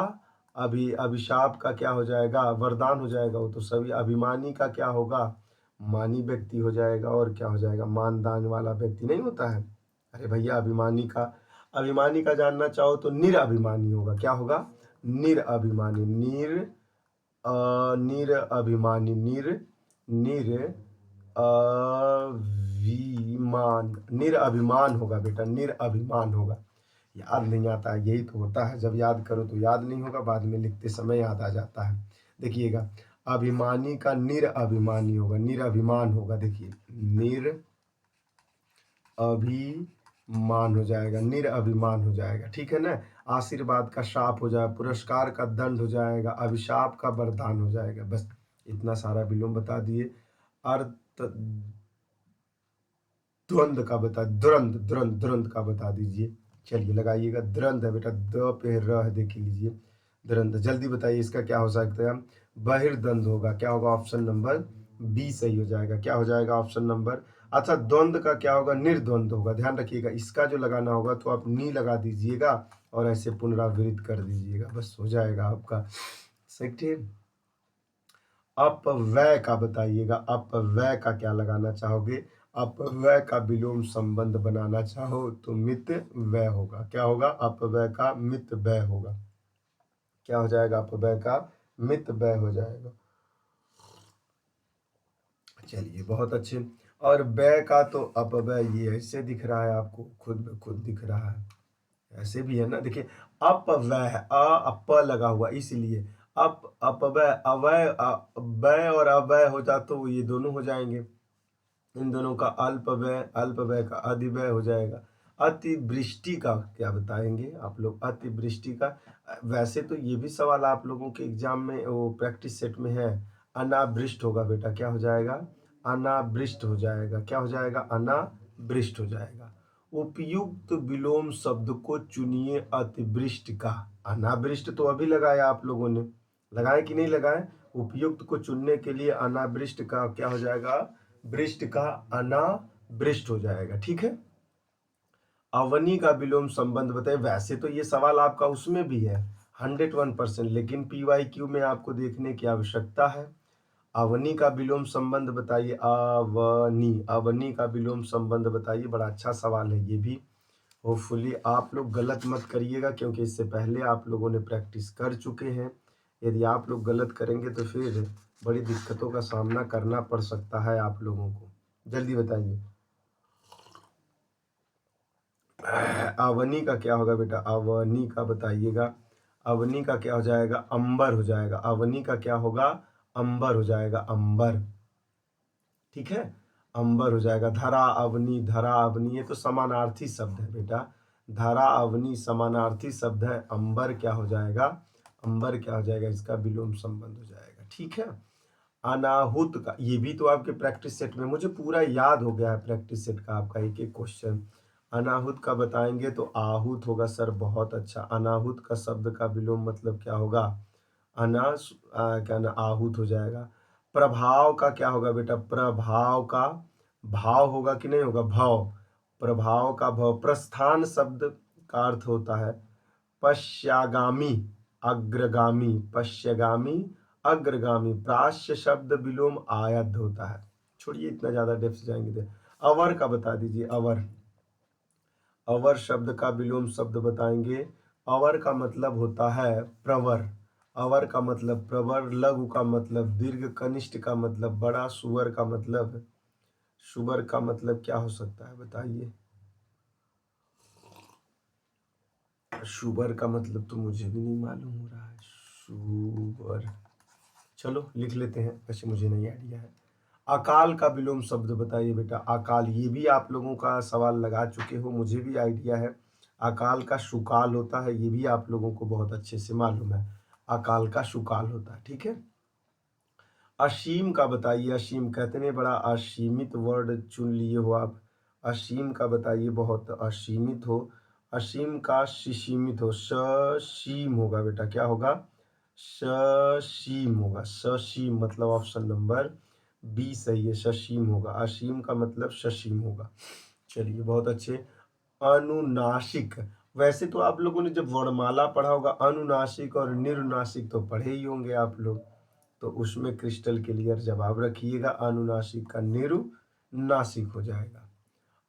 अभिशाप का क्या हो जाएगा? वरदान हो जाएगा वो तो सभी। अभिमानी का क्या होगा? मानी व्यक्ति हो जाएगा। और क्या हो जाएगा? मान दान वाला व्यक्ति नहीं होता है। अरे भैया, अभिमानी का जानना चाहो तो निरअभिमानी होगा। क्या होगा? निरअभिमानी। निरअभिमानी। निरअभिमान होगा बेटा, निरअभिमान होगा। याद नहीं आता है, यही तो होता है, जब याद करो तो याद नहीं होगा, बाद में लिखते समय याद आ जाता है। देखिएगा, अभिमानी का निरअभिमानी होगा, निरअभिमान होगा। देखिए, निरअभिमान हो जाएगा, निरअभिमान हो जाएगा। ठीक है ना। आशीर्वाद का शाप हो जाएगा, पुरस्कार का दंड हो जाएगा, अभिशाप का वरदान हो जाएगा। बस इतना सारा विलोम बता दिए। अर्थ द्वंद का बता, दुरंत का बता दीजिए। चलिए लगाइएगा। द्वंद है बेटा, द पे र है, देख लीजिए। द्वंद, जल्दी बताइए इसका क्या हो सकता है? बहिर्द्वंद होगा। क्या होगा? ऑप्शन नंबर बी सही हो जाएगा। क्या हो जाएगा? Option number. अच्छा, द्वंद का क्या होगा? निर्द्वंद होगा। ध्यान रखिएगा, इसका जो लगाना होगा तो आप नी लगा दीजिएगा और ऐसे पुनरावृत्त कर दीजिएगा, बस हो जाएगा आपका। सही। अपव्यय का बताइएगा। अपव्यय का क्या लगाना चाहोगे? अपव्यय का विलोम संबंध बनाना चाहो तो मित व्यय होगा। क्या होगा? अपव्यय का मित व्यय होगा। क्या हो जाएगा? अपव्यय का मित व्यय हो जाएगा। चलिए, बहुत अच्छे। और व्यय का तो अपव्यय ये ऐसे दिख रहा है आपको, खुद ब खुद दिख रहा है, ऐसे भी है ना। देखिए, अपव्यय है, अप लगा हुआ, इसलिए अपव्यय, व्यय और अव्यय हो जा तो ये दोनों हो जाएंगे। इन दोनों का अल्पव्यय, अल्पव्यय का अधिव्यय हो जाएगा। अतिवृष्टि का क्या बताएंगे आप लोग? अतिवृष्टि का, वैसे तो ये भी सवाल आप लोगों के एग्जाम में, वो प्रैक्टिस सेट में है। अनावृष्ट होगा बेटा। क्या हो जाएगा? अनावृष्ट हो जाएगा। क्या हो जाएगा? अनावृष्ट हो जाएगा। उपयुक्त विलोम शब्द को चुनिए अतिवृष्ट का। अनावृष्ट तो अभी लगाया आप लोगों ने, लगाए कि नहीं लगाए? उपयुक्त को चुनने के लिए अनावृष्ट का क्या हो जाएगा? वृष्ट का अनावृष्ट हो जाएगा। ठीक है। अवनी का विलोम संबंध बताइए। वैसे तो ये सवाल आपका उसमें भी है 101%, लेकिन PYQ में आपको देखने की आवश्यकता है। अवनी का विलोम संबंध बताइए। अवनी का विलोम संबंध बताइए। बड़ा अच्छा सवाल है ये भी। होपफुली आप लोग गलत मत करिएगा, क्योंकि इससे पहले आप लोगों ने प्रैक्टिस कर चुके हैं। यदि आप लोग गलत करेंगे तो फिर बड़ी दिक्कतों का सामना करना पड़ सकता है आप लोगों को। जल्दी बताइए। अवनी का क्या होगा बेटा? अवनी का बताइएगा। अवनी का क्या हो जाएगा? अंबर हो जाएगा। अवनी का क्या होगा? अंबर हो जाएगा, अंबर। ठीक है, अंबर हो जाएगा। धरा अवनी, धरा अवनी, ये तो समानार्थी शब्द है बेटा। धरा अवनी समानार्थी शब्द है। अंबर क्या हो जाएगा? अंबर क्या हो जाएगा? इसका विलोम संबंध हो जाएगा। ठीक है। अनाहुत का, ये भी तो आपके प्रैक्टिस सेट में, मुझे पूरा याद हो गया है प्रैक्टिस सेट का आपका एक एक क्वेश्चन। अनाहुत का बताएंगे तो आहूत होगा सर। बहुत अच्छा। अनाहुत का शब्द का विलोम मतलब क्या होगा? क्या ना, आहूत हो जाएगा। प्रभाव का क्या होगा बेटा? प्रभाव का भाव होगा कि नहीं होगा? भाव। प्रभाव का भाव। प्रस्थान शब्द का अर्थ होता है पश्चागामी, अग्रगामी, पश्चगामी, अग्रगामी। प्राश्य शब्द विलोम आयद्ध होता है। छोड़िए, इतना ज्यादा डेप्थ जाएंगे तो। अवर का बता दीजिए। अवर, अवर शब्द का विलोम शब्द बताएंगे। अवर का मतलब होता है प्रवर। अवर का मतलब प्रवर। लघु का मतलब दीर्घ। कनिष्ठ का मतलब बड़ा। सुवर का मतलब क्या हो सकता है बताइए? सुवर का मतलब तो मुझे भी नहीं मालूम हो रहा है। सुवर, चलो लिख लेते हैं, वैसे मुझे नहीं आइडिया है। अकाल का विलोम शब्द बताइए बेटा। अकाल, ये भी आप लोगों का सवाल लगा चुके हो, मुझे भी आइडिया है। अकाल का सुकाल होता है, ये भी आप लोगों को बहुत अच्छे से मालूम है। अकाल का सुकाल होता है। ठीक है। असीम का बताइए। असीम, कहते नहीं बड़ा असीमित वर्ड चुन लिए हो आप। असीम का बताइए। बहुत असीमित हो। असीम का सिसीमित हो। ससीम होगा बेटा। क्या होगा? ससीम होगा। ससीम मतलब ऑप्शन नंबर बी सही है, ससीम होगा। असीम का मतलब ससीम होगा। चलिए, बहुत अच्छे। अनुनासिक, वैसे तो आप लोगों ने जब वर्णमाला पढ़ा होगा, अनुनासिक और निरुनासिक तो पढ़े ही होंगे आप लोग, तो उसमें क्रिस्टल क्लियर जवाब रखिएगा, अनुनासिक का निरुनासिक हो जाएगा।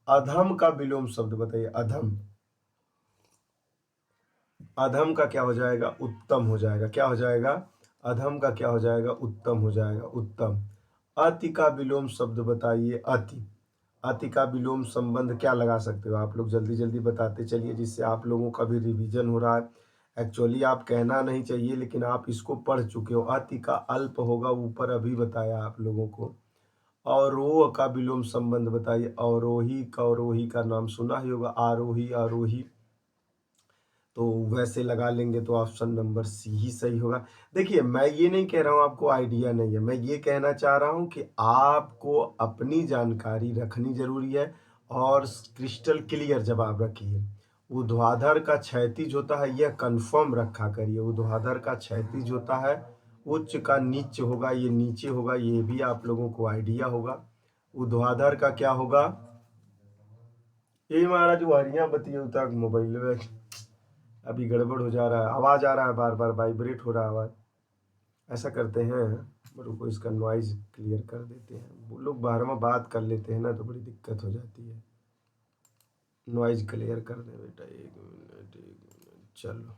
अधम का विलोम शब्द बताइए, अधम। अधम का क्या हो जाएगा, उत्तम हो जाएगा। क्या हो जाएगा, अधम का क्या हो जाएगा, उत्तम हो जाएगा, उत्तम। अति का विलोम शब्द बताइए, अति। अति का विलोम संबंध क्या लगा सकते हो आप लोग, जल्दी जल्दी बताते चलिए, जिससे आप लोगों का भी रिवीजन हो रहा है। एक्चुअली आप कहना नहीं चाहिए, लेकिन आप इसको पढ़ चुके हो। अति का अल्प होगा, ऊपर अभी बताया आप लोगों को। अवरोह का विलोम संबंध बताइए, अवरोही का नाम सुना ही होगा, आरोही आरोही, तो वैसे लगा लेंगे तो ऑप्शन नंबर सी ही सही होगा। देखिए, मैं ये नहीं कह रहा हूँ आपको आइडिया नहीं है, मैं ये कहना चाह रहा हूँ कि आपको अपनी जानकारी रखनी जरूरी है और क्रिस्टल क्लियर जवाब रखिए। ऊर्ध्वाधर का क्षैतिज होता है, यह कंफर्म रखा करिए। ऊर्ध्वाधर का क्षैतिज होता है, उच्च का नीच होगा, ये नीचे होगा, ये भी आप लोगों को आइडिया होगा। ऊर्ध्वाधर का क्या होगा, ये महाराज वारियां बतिए उता मोबाइल में अभी गड़बड़ हो जा रहा है, आवाज आ रहा है, बार बार वाइब्रेट हो रहा है आवाज। ऐसा करते हैं, रुको इसका नॉइज क्लियर कर देते हैं। वो लोग बार बार बात कर लेते हैं ना, तो बड़ी दिक्कत हो जाती है। नॉइज क्लियर कर दे बेटा, एक मिनट, चलो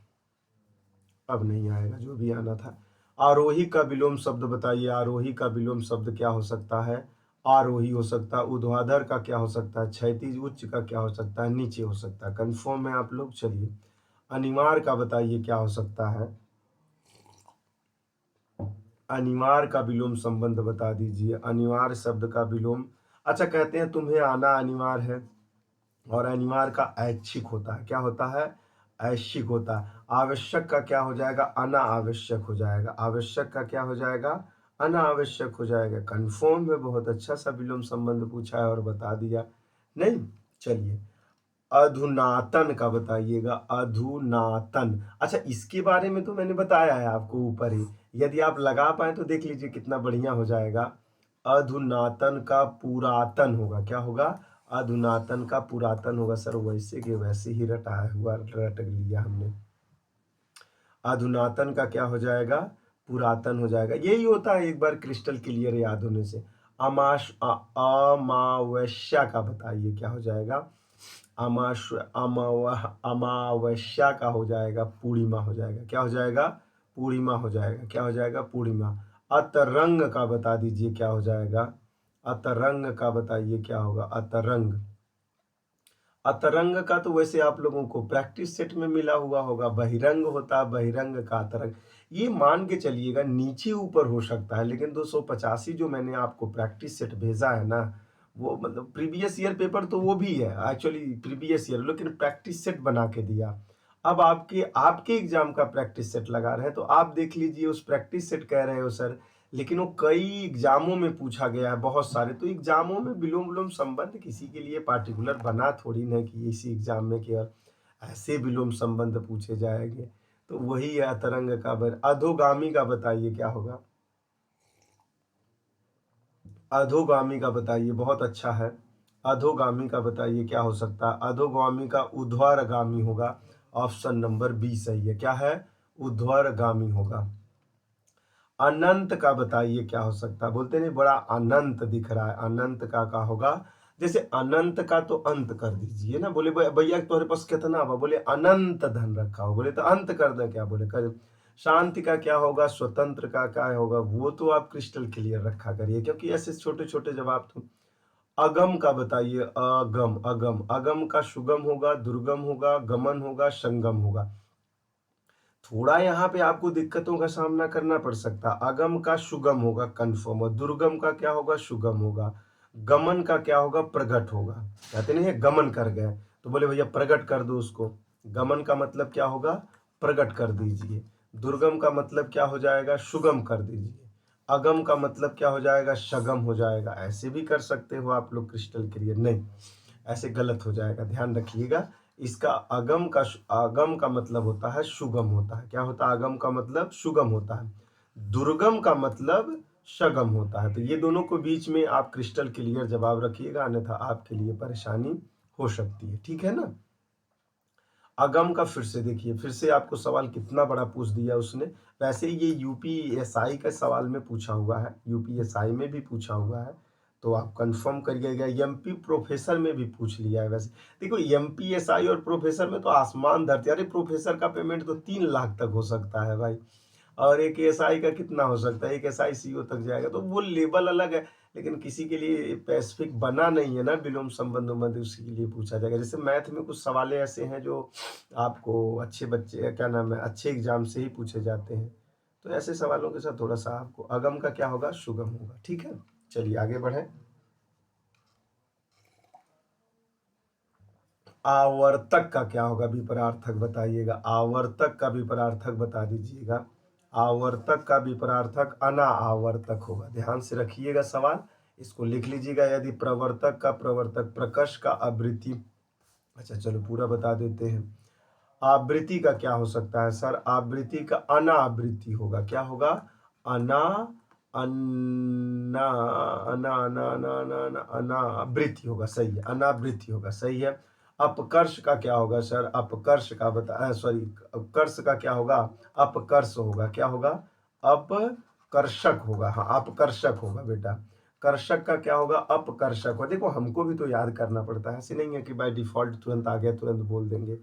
अब नहीं आएगा, जो भी आना था। आरोही का विलोम शब्द बताइए, आरोही का विलोम शब्द क्या हो सकता है, आरोही हो सकता है। ऊर्ध्वाधर का क्या हो सकता है, क्षैतिज। उच्च का क्या हो सकता है, नीचे हो सकता है। कंफर्म है आप लोग, चलिए। अनिवार्य का बताइए क्या हो सकता है, अनिवार्य का विलोम संबंध बता दीजिए। अनिवार्य शब्द का विलोम, अच्छा कहते हैं तुम्हें आना अनिवार्य है, और अनिवार्य का ऐच्छिक होता है। क्या होता है, ऐच्छिक होता है। आवश्यक का क्या हो जाएगा, अनावश्यक हो जाएगा। आवश्यक का क्या हो जाएगा, अनावश्यक हो जाएगा। कंफर्म है, बहुत अच्छा सा विलोम संबंध पूछा है और बता दिया। नहीं, चलिए। अधुनातन का बताइएगा, अधुनातन। अच्छा, इसके बारे में तो मैंने बताया है आपको ऊपर ही, यदि आप लगा पाए तो देख लीजिए कितना बढ़िया हो जाएगा। अधुनातन का पुरातन होगा, क्या होगा, अधुनातन का पुरातन होगा। सर वैसे के वैसे ही रटाया हुआ रट लिया हमने। अधुनातन का क्या हो जाएगा, पुरातन हो जाएगा। यही होता है, एक बार क्रिस्टल क्लियर याद होने से। अमावस्या का बताइए क्या हो जाएगा, अमावस्या का हो जाएगा, पूर्णिमा हो जाएगा। क्या हो जाएगा, पूर्णिमा हो जाएगा। क्या हो जाएगा, पूर्णिमा। अतरंग का बता दीजिए क्या हो जाएगा, अतरंग का बताइए क्या होगा, अतरंग। अतरंग का तो वैसे आप लोगों को प्रैक्टिस सेट में मिला हुआ होगा, बहिरंग होता है, बहिरंग का अतरंग। ये मान के चलिएगा नीचे ऊपर हो सकता है, लेकिन 285 जो मैंने आपको प्रैक्टिस सेट भेजा है ना, वो मतलब प्रीवियस ईयर पेपर तो वो भी है एक्चुअली प्रीवियस ईयर, लेकिन प्रैक्टिस सेट बना के दिया। अब आपके आपके एग्जाम का प्रैक्टिस सेट लगा रहे हैं, तो आप देख लीजिए। उस प्रैक्टिस सेट कह रहे हो सर, लेकिन वो कई एग्जामों में पूछा गया है, बहुत सारे। तो एग्जामों में विलोम विलोम संबंध किसी के लिए पार्टिकुलर बना थोड़ी ना कि इसी एग्जाम में केवल ऐसे विलोम संबंध पूछे जाएंगे। तो वही है अतरंग का। अधोगामी का बताइए क्या होगा, अधोगामी का बताइए, बहुत अच्छा है। अधोगामी का बताइए क्या हो सकता है, अधोगामी का ऊर्ध्वगामी होगा। ऑप्शन नंबर बी सही है। क्या है, ऊर्ध्वगामी होगा। अनंत का बताइए क्या हो सकता है, बोलते नहीं बड़ा अनंत दिख रहा है, अनंत का होगा। जैसे अनंत का तो अंत कर दीजिए ना, बोले भैया तुम्हारे पास कितना हुआ, बोले अनंत धन रखा हो, बोले तो अंत कर दे, क्या बोले कर। शांति का क्या होगा, स्वतंत्र का क्या होगा, वो तो आप क्रिस्टल क्लियर रखा करिए, क्योंकि ऐसे छोटे छोटे जवाब तो। अगम का बताइए, अगम, अगम, अगम का सुगम होगा, दुर्गम होगा, गमन होगा, संगम होगा। थोड़ा यहाँ पे आपको दिक्कतों का सामना करना पड़ सकता है। अगम का सुगम होगा, कन्फर्म। और दुर्गम का क्या होगा, सुगम होगा। गमन का क्या होगा, प्रगट होगा। कहते नहीं है गमन कर गए, तो बोले भैया प्रगट कर दो उसको। गमन का मतलब क्या होगा, प्रगट कर दीजिए। दुर्गम का मतलब क्या हो जाएगा, सुगम कर दीजिए। अगम का मतलब क्या हो जाएगा, सगम हो जाएगा। ऐसे भी कर सकते हो आप लोग क्रिस्टल क्लियर, नहीं ऐसे गलत हो जाएगा, ध्यान रखिएगा। इसका आगम का मतलब होता है सुगम होता है। क्या होता है, आगम का मतलब सुगम होता है। दुर्गम का मतलब सगम होता है। तो ये दोनों को बीच में आप क्रिस्टल क्लियर जवाब रखिएगा, अन्यथा आपके लिए परेशानी हो सकती है, ठीक है ना। अगम का फिर से देखिए, फिर से आपको सवाल कितना बड़ा पूछ दिया उसने। वैसे ये यूपीएसआई का सवाल में पूछा हुआ है, यूपीएसआई में भी पूछा हुआ है, तो आप कंफर्म करिएगा। एमपी प्रोफेसर में भी पूछ लिया है। वैसे देखो, एमपीएसआई और प्रोफेसर में तो आसमान धरती। अरे प्रोफेसर का पेमेंट तो 3 लाख तक हो सकता है भाई, और एक एसआई का कितना हो सकता है, एक एसआई सीओ तक जाएगा, तो वो लेवल अलग है। लेकिन किसी के लिए स्पेसिफिक बना नहीं है ना विलोम संबंध उम्बंध, उसी के लिए पूछा जाएगा। जैसे मैथ में कुछ सवाल ऐसे हैं जो आपको अच्छे बच्चे, क्या नाम है, अच्छे एग्जाम से ही पूछे जाते हैं। तो ऐसे सवालों के साथ थोड़ा सा आपको अगम का क्या होगा, सुगम होगा। ठीक है, चलिए आगे बढ़े। आवर्तक का क्या होगा विपरार्थक, बताइएगा। आवर्तक का विपरार्थक बता दीजिएगा। आवर्तक का विपरार्थक अना आवर्तक होगा। ध्यान से रखिएगा सवाल, इसको लिख लीजिएगा। यदि प्रवर्तक का प्रवर्तक, प्रकर्ष का आवृत्ति। अच्छा चलो पूरा बता देते हैं। आवृत्ति का क्या हो सकता है सर, आवृत्ति का अनावृत्ति होगा। क्या होगा, अना अन्ना अना अना अना अना अना अनावृत्ति होगा। सही है, अनावृत्ति होगा, सही है। अपकर्ष का क्या होगा सर, अपकर्ष का बता, सॉरी, कर्ष का क्या होगा, अपकर्ष होगा। क्या होगा, अपकर्षक होगा। हाँ, अपकर्षक होगा बेटा। कर्षक का क्या होगा, अपकर्षक होगा। देखो हमको भी तो याद करना पड़ता है, ऐसे नहीं है कि बाय डिफॉल्ट तुरंत आ गया तुरंत बोल देंगे।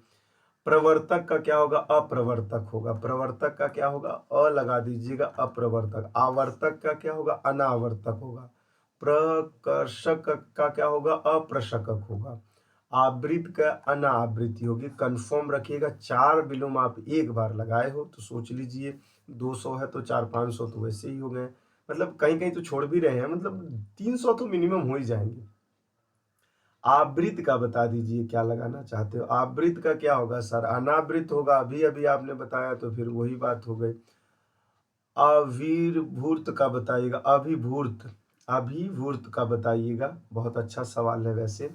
प्रवर्तक का क्या होगा, अप्रवर्तक होगा। प्रवर्तक का क्या होगा, अ लगा दीजिएगा, अप्रवर्तक। आवर्तक का क्या होगा, अनावर्तक होगा। प्रकर्षक का क्या होगा, अप्रशकक होगा। आवृत का अनावृत्ति होगी। कंफर्म रखिएगा। 4 विलोम आप एक बार लगाए हो तो सोच लीजिए, 200 है तो 400-500 तो वैसे ही हो गए। मतलब कहीं कहीं तो छोड़ भी रहे हैं, मतलब 300 तो मिनिमम हो ही जाएंगे। आवृत का बता दीजिए क्या लगाना चाहते हो। आवृत का क्या होगा सर, अनावृत होगा। अभी अभी आपने बताया तो फिर वही बात हो गई। अविर्भूत का बताइएगा। अभिभूत, अभिभूत का बताइएगा। बहुत अच्छा सवाल है वैसे।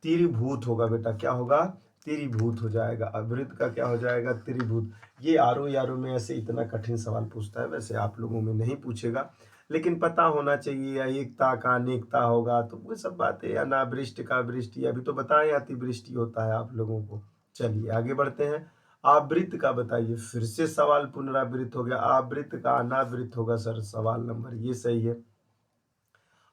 त्रिभूत होगा बेटा। क्या होगा, त्रिभूत हो जाएगा। अवृत का क्या हो जाएगा, त्रिभूत। ये आरो यारो में ऐसे इतना कठिन सवाल पूछता है, वैसे आप लोगों में नहीं पूछेगा, लेकिन पता होना चाहिए। या एकता का अनेकता होगा, तो वो सब बातें। अनावृष्टि का वृष्टि, अभी तो बताएं अतिवृष्टि होता है आप लोगों को। चलिए आगे बढ़ते हैं। आवृत का बताइए। फिर से सवाल पुनरावृत हो गया। आवृत का अनावृत होगा सर, सवाल नंबर ये सही है।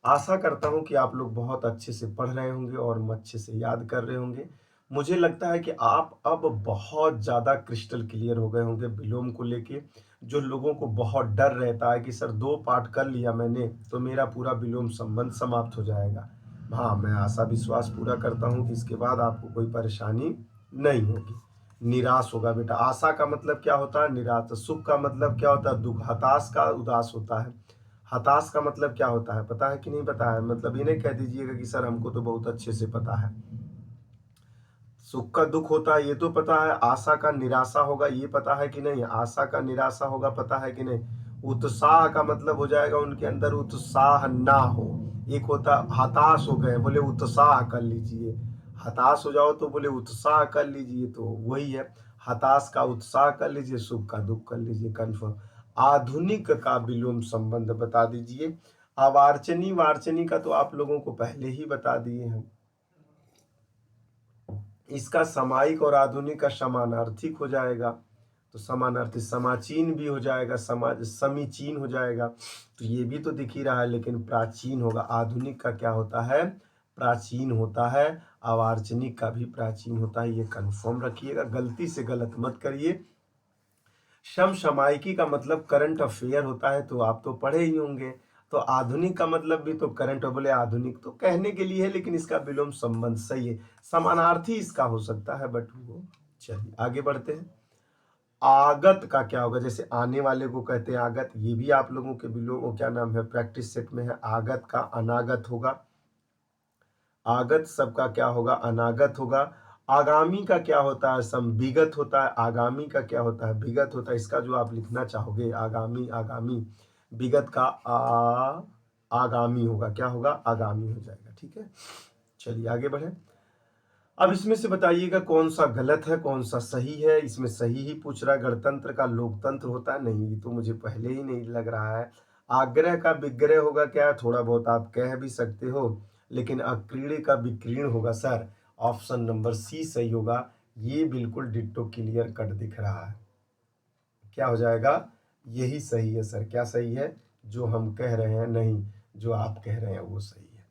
आशा करता हूं कि आप लोग बहुत अच्छे से पढ़ रहे होंगे और अच्छे से याद कर रहे होंगे। मुझे लगता है कि आप अब बहुत ज़्यादा क्रिस्टल क्लियर हो गए होंगे विलोम को लेके। जो लोगों को बहुत डर रहता है कि सर 2 पाठ कर लिया मैंने तो मेरा पूरा विलोम संबंध समाप्त हो जाएगा, हाँ मैं आशा विश्वास पूरा करता हूं कि इसके बाद आपको कोई परेशानी नहीं होगी। निराश होगा बेटा। आशा का मतलब क्या होता है, निराश। सुख का मतलब क्या होता है, दुख। हताश का उदास होता है। हताश का मतलब क्या होता है, पता है कि नहीं पता है। मतलब ये नहीं कह दीजिएगा कि सर हमको तो बहुत अच्छे से पता है। सुख का दुख होता है ये तो पता है। आशा का निराशा होगा ये पता है कि नहीं। आशा का निराशा होगा पता है कि नहीं। उत्साह का मतलब हो जाएगा उनके अंदर उत्साह ना हो। एक होता हताश हो गए, बोले उत्साह कर लीजिए। हताश हो जाओ तो बोले उत्साह कर लीजिए, तो वही है। हताश का उत्साह कर लीजिए, सुख का दुख कर लीजिए। कन्फर्म। आधुनिक का विलोम संबंध बता दीजिए। अवार्चनी वार्चनी का तो आप लोगों को पहले ही बता दिए हैं। इसका सामायिक और आधुनिक का समानार्थिक हो जाएगा, तो समानार्थी समाचीन भी हो जाएगा, समाज समीचीन हो जाएगा। तो ये भी तो दिख ही रहा है, लेकिन प्राचीन होगा। आधुनिक का क्या होता है, प्राचीन होता है। अवार्चनिक का भी प्राचीन होता है, ये कंफर्म रखिएगा, गलती से गलत मत करिए। समसामयिकी का मतलब करंट अफेयर होता है, तो आप तो पढ़े ही होंगे। तो आधुनिक का मतलब भी तो करंट, बोले आधुनिक तो कहने के लिए है, लेकिन इसका विलोम संबंध सही है। समानार्थी इसका हो सकता है, बट वो, चलिए आगे बढ़ते हैं। आगत का क्या होगा, जैसे आने वाले को कहते हैं आगत, ये भी आप लोगों के विलोम क्या नाम है, प्रैक्टिस सेट में है। आगत का अनागत होगा। आगत सबका क्या होगा, अनागत होगा। आगामी का क्या होता है, संविगत होता है। आगामी का क्या होता है, विगत होता है। इसका जो आप लिखना चाहोगे, आगामी, आगामी, विगत का आगामी होगा। क्या होगा, आगामी हो जाएगा। ठीक है, चलिए आगे बढ़े। अब इसमें से बताइएगा कौन सा गलत है कौन सा सही है। इसमें सही ही पूछ रहा है। गणतंत्र का लोकतंत्र होता है, नहीं ये तो मुझे पहले ही नहीं लग रहा है। आग्रह का विग्रह होगा क्या, थोड़ा बहुत आप कह भी सकते हो, लेकिन अक्रीण का विकीर्ण होगा सर। ऑप्शन नंबर सी सही होगा। ये बिल्कुल डिट्टो क्लियर कट दिख रहा है। क्या हो जाएगा? यही सही है सर। क्या सही है? जो हम कह रहे हैं नहीं, जो आप कह रहे हैं वो सही है।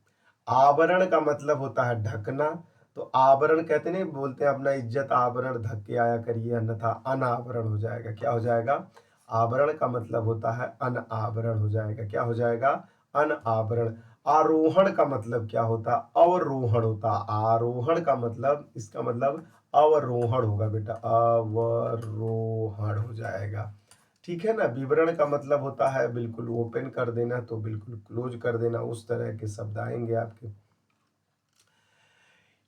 आवरण का मतलब होता है ढकना, तो आवरण कहते नहीं, बोलते हैं अपना इज्जत आवरण ढक के आया करिए अन्यथा अनावरण हो जाएगा। क्या हो जाएगा? आवरण का मतलब होता है अनावरण हो जाएगा। क्या हो जाएगा? अनावरण। आरोहण का मतलब क्या होता? अवरोहण होता। आरोहण का मतलब, इसका मतलब अवरोहण होगा बेटा, अवरोहण हो जाएगा। ठीक है ना। विवरण का मतलब होता है बिल्कुल ओपन कर देना, तो बिल्कुल क्लोज कर देना, उस तरह के शब्द आएंगे आपके।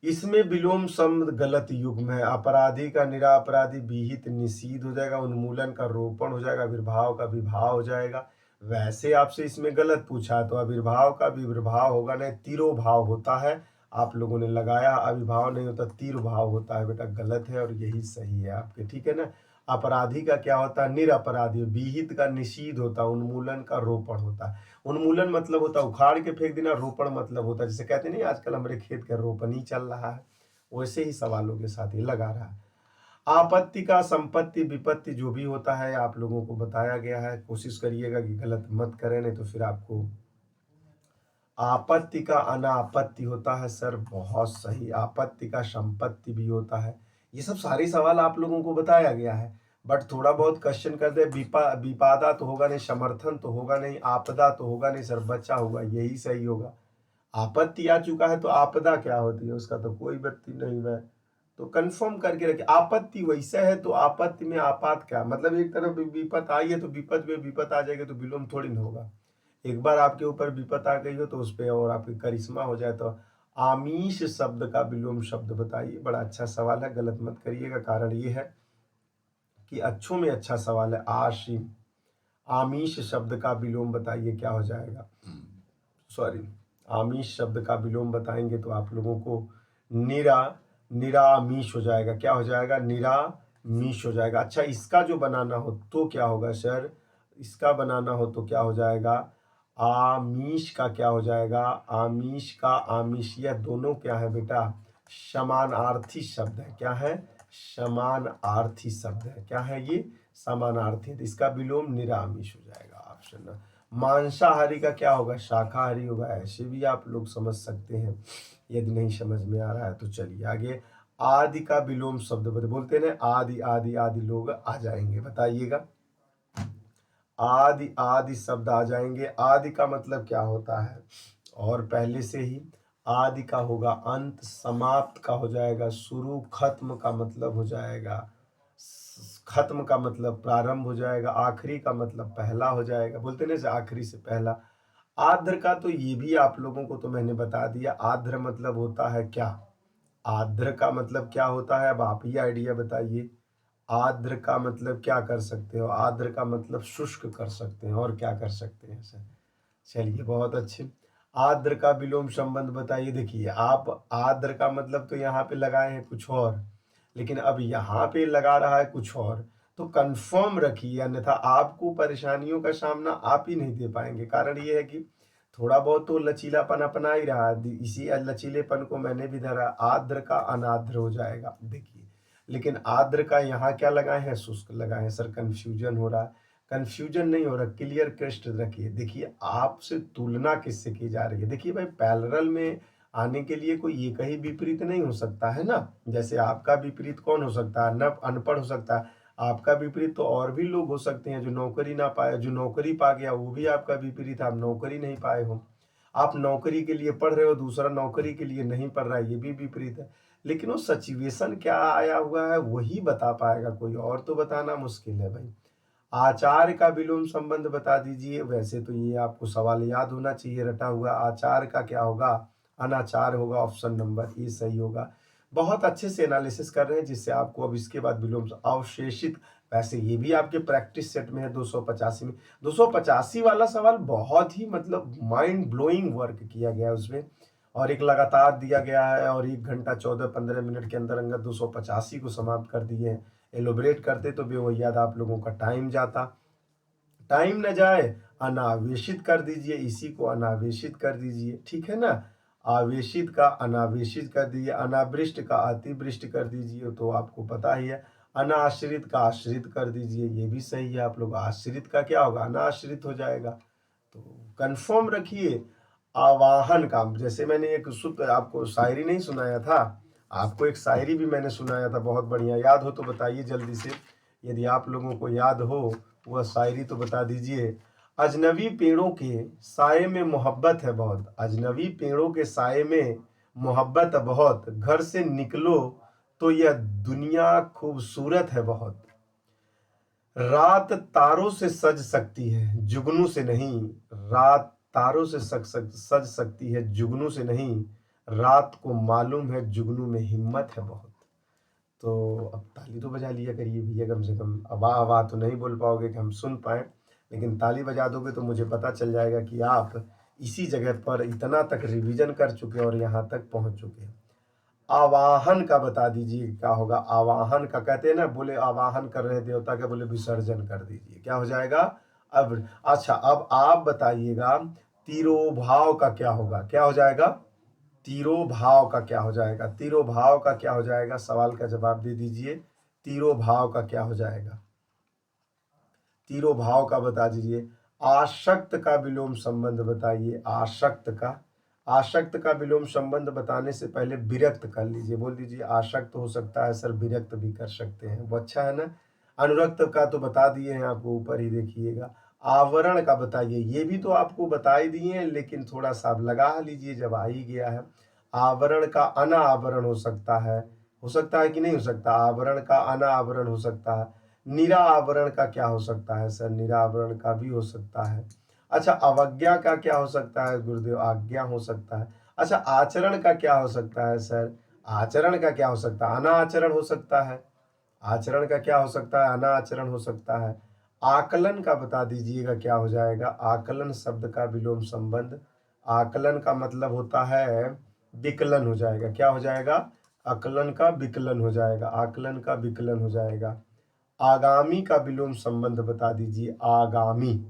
इसमें विलोम शब्द गलत युग्म है। अपराधी का निरापराधी, विहित निषीध हो जाएगा, उन्मूलन का रोपण हो जाएगा, आविर्भाव का विभाव हो जाएगा। वैसे आपसे इसमें गलत पूछा है तो आविर्भाव का विर्भाव होगा, नहीं तिरोभाव होता है। आप लोगों ने लगाया, आविर्भाव नहीं होता, तिरोभाव होता है बेटा। गलत है और यही सही है आपके। ठीक है ना। अपराधी का क्या होता है? निरपराधी। विहित का निषीध होता है, उन्मूलन का रोपण होता है। उन्मूलन मतलब होता है उखाड़ के फेंक देना, रोपण मतलब होता है, जैसे कहते नहीं आजकल हमारे खेत का रोपण ही चल रहा है, वैसे ही सवालों के साथ ही लगा रहा है। आपत्ति का संपत्ति विपत्ति जो भी होता है आप लोगों को बताया गया है, कोशिश करिएगा कि गलत मत करें, नहीं तो फिर आपको आपत्ति का अनापत्ति होता है सर, बहुत सही। आपत्ति का संपत्ति भी होता है। ये सब सारे सवाल आप लोगों को बताया गया है, बट थोड़ा बहुत क्वेश्चन कर दे। विपादा तो होगा नहीं, समर्थन तो होगा नहीं, आपदा तो होगा नहीं सर, बच्चा होगा, यही सही होगा। आपत्ति आ चुका है तो आपदा क्या होती है उसका तो कोई व्यक्ति नहीं है, तो कंफर्म करके रखिए। आपत्ति वैसे है तो आपत्ति में आपात क्या मतलब, एक तरफ विपत आई है तो विपत में विपत आ जाएगी तो विलोम थोड़ी ना होगा। एक बार आपके ऊपर विपत आ गई हो तो उस पर और आपकी करिश्मा हो जाए तो आमीष शब्द का विलोम शब्द बताइए। बड़ा अच्छा सवाल है, गलत मत करिएगा। कारण ये है कि अच्छों में अच्छा सवाल है। आशीम, आमीष शब्द का विलोम बताइए क्या हो जाएगा? सॉरी, आमीष शब्द का विलोम बताएंगे तो आप लोगों को निरा, निरामीष हो जाएगा। क्या हो जाएगा? निरामीष हो जाएगा। अच्छा, इसका जो बनाना हो तो क्या होगा सर? इसका बनाना हो तो क्या हो जाएगा? आमीष का क्या हो जाएगा? आमीष का आमीष, यह दोनों क्या है बेटा? समानार्थी शब्द है। क्या है? समानार्थी शब्द है। क्या है ये? समानार्थी। तो इसका विलोम निरामीष हो जाएगा, ऑप्शन। मांसाहारी का क्या होगा? शाकाहारी होगा। ऐसे भी आप लोग समझ सकते हैं, यदि नहीं समझ में आ रहा है तो चलिए आगे। आदि का विलोम शब्द बोलते हैं, आदि आदि आदि लोग आ जाएंगे, बताइएगा। आदि आदि शब्द आ जाएंगे। आदि का मतलब क्या होता है? और पहले से ही आदि का होगा अंत, समाप्त का हो जाएगा शुरू, खत्म का मतलब हो जाएगा, खत्म का मतलब प्रारंभ हो जाएगा, आखिरी का मतलब पहला हो जाएगा। बोलते ना आखिरी से पहला। आर्द्र का तो ये भी आप लोगों को तो मैंने बता दिया। आर्द्र मतलब होता है क्या? आर्द्र का मतलब क्या होता है? अब आप ही आइडिया बताइए। आर्द्र का मतलब क्या कर सकते हो? आर्द्र का मतलब शुष्क कर सकते हैं, और क्या कर सकते हैं सर? चलिए बहुत अच्छे। आर्द्र का विलोम संबंध बताइए। देखिए, आप आर्द्र का मतलब तो यहाँ पे लगाए हैं कुछ और, लेकिन अब यहाँ पे लगा रहा है कुछ और, तो कंफर्म रखिए, अन्यथा आपको परेशानियों का सामना आप ही नहीं दे पाएंगे। कारण ये है कि थोड़ा बहुत तो लचीलापन अपना ही रहा है, इसी लचीलेपन को मैंने भी धरा। आर्द्र का अनाद्र हो जाएगा देखिए, लेकिन आर्द्र का यहाँ क्या लगाए हैं? शुष्क लगाए हैं सर। कंफ्यूजन हो रहा है? कंफ्यूजन नहीं हो रहा, क्लियर क्रिस्ट रखिए। देखिए, आपसे तुलना किससे की जा रही है? देखिए भाई, पैरेलल में आने के लिए कोई एक ही विपरीत नहीं हो सकता है ना। जैसे आपका विपरीत कौन हो सकता है? न अनपढ़ हो सकता है। आपका विपरीत तो और भी लोग हो सकते हैं जो नौकरी ना पाए। जो नौकरी पा गया वो भी आपका विपरीत, आप नौकरी नहीं पाए हो। आप नौकरी के लिए पढ़ रहे हो, दूसरा नौकरी के लिए नहीं पढ़ रहा है, ये भी विपरीत है। लेकिन वो सिचुएशन क्या आया हुआ है वही बता पाएगा, कोई और तो बताना मुश्किल है भाई। आचार का विलोम संबंध बता दीजिए। वैसे तो ये आपको सवाल याद होना चाहिए रटा हुआ। आचार का क्या होगा? अनाचार होगा। ऑप्शन नंबर ए सही होगा। बहुत अच्छे से एनालिसिस कर रहे हैं, जिससे आपको अब इसके बाद विलोम अवशेषित, वैसे ये भी आपके प्रैक्टिस सेट में है 285 में। 285 वाला सवाल बहुत ही मतलब माइंड ब्लोइंग वर्क किया गया है उसमें, और एक लगातार दिया गया है, और 1 घंटा 14-15 मिनट के अंदर अंदर 285 को समाप्त कर दिए हैं। एलोबरेट करते तो बेवजह आप लोगों का टाइम जाता। टाइम न जाए, अनावेशित कर दीजिए, इसी को अनावेशित कर दीजिए, ठीक है ना। आवेशित का अनावेशित कर दीजिए, अनावृष्ट का अतिवृष्ट कर दीजिए, तो आपको पता ही है। अनाश्रित का आश्रित कर दीजिए, ये भी सही है। आप लोग आश्रित का क्या होगा, अनाश्रित हो जाएगा। तो कंफर्म रखिए। आवाहन का, जैसे मैंने एक सूत्र आपको शायरी नहीं सुनाया था, आपको एक शायरी भी मैंने सुनाया था, बहुत बढ़िया। याद हो तो बताइए जल्दी से, यदि आप लोगों को याद हो वह शायरी तो बता दीजिए। अजनबी पेड़ों के साए में मोहब्बत है बहुत, अजनबी पेड़ों के साए में मोहब्बत है बहुत, घर से निकलो तो यह दुनिया खूबसूरत है बहुत। रात तारों से सज सकती है जुगनू से नहीं, रात तारों से सज सकती है जुगनू से नहीं, रात को मालूम है जुगनू में हिम्मत है बहुत। तो अब ताली तो बजा लिया करिए भैया, कम से कम। अब वाह वाह तो नहीं बोल पाओगे कि हम सुन पाए, लेकिन ताली बजा दोगे तो मुझे पता चल जाएगा कि आप इसी जगह पर इतना तक रिवीजन कर चुके हैं और यहाँ तक पहुँच चुके हैं। आवाहन का बता दीजिए क्या होगा। आवाहन का कहते हैं ना, बोले आवाहन कर रहे देवता के, बोले विसर्जन कर दीजिए, क्या हो जाएगा अब। अच्छा, अब आप बताइएगा तिरोभाव का क्या होगा, क्या हो जाएगा। तिरोभाव का क्या हो जाएगा, तिरोभाव का क्या हो जाएगा, सवाल का जवाब दे दीजिए। तिरोभाव का क्या हो जाएगा, तिरोभाव का बता दीजिए। आशक्त का विलोम संबंध बताइए, आशक्त का। आशक्त का विलोम संबंध बताने से पहले विरक्त कर लीजिए, बोल दीजिए आशक्त हो सकता है सर, विरक्त भी कर सकते हैं, वो अच्छा है ना। अनुरक्त का तो बता दिए हैं आपको, ऊपर ही देखिएगा। आवरण का बताइए, ये भी तो आपको बता ही दिए हैं, लेकिन थोड़ा सा आप लगा लीजिए जब आ ही गया है। आवरण का अनावरण हो सकता है कि नहीं हो सकता, आवरण का अनावरण हो सकता है। निरावरण का क्या हो सकता है सर, निरावरण का भी हो सकता है। अच्छा, अवज्ञा का क्या हो सकता है गुरुदेव, आज्ञा हो सकता है। अच्छा, आचरण का क्या हो सकता है सर, आचरण का क्या हो सकता है, अनाचरण हो सकता है। आचरण का क्या हो सकता है, अनाचरण हो सकता है। आकलन का बता दीजिएगा क्या हो जाएगा। आकलन शब्द का विलोम संबंध, आकलन का मतलब होता है विकलन हो जाएगा, क्या हो जाएगा, आकलन का विकलन हो जाएगा, आकलन का विकलन हो जाएगा। आगामी का विलोम संबंध बता दीजिए, आगामी।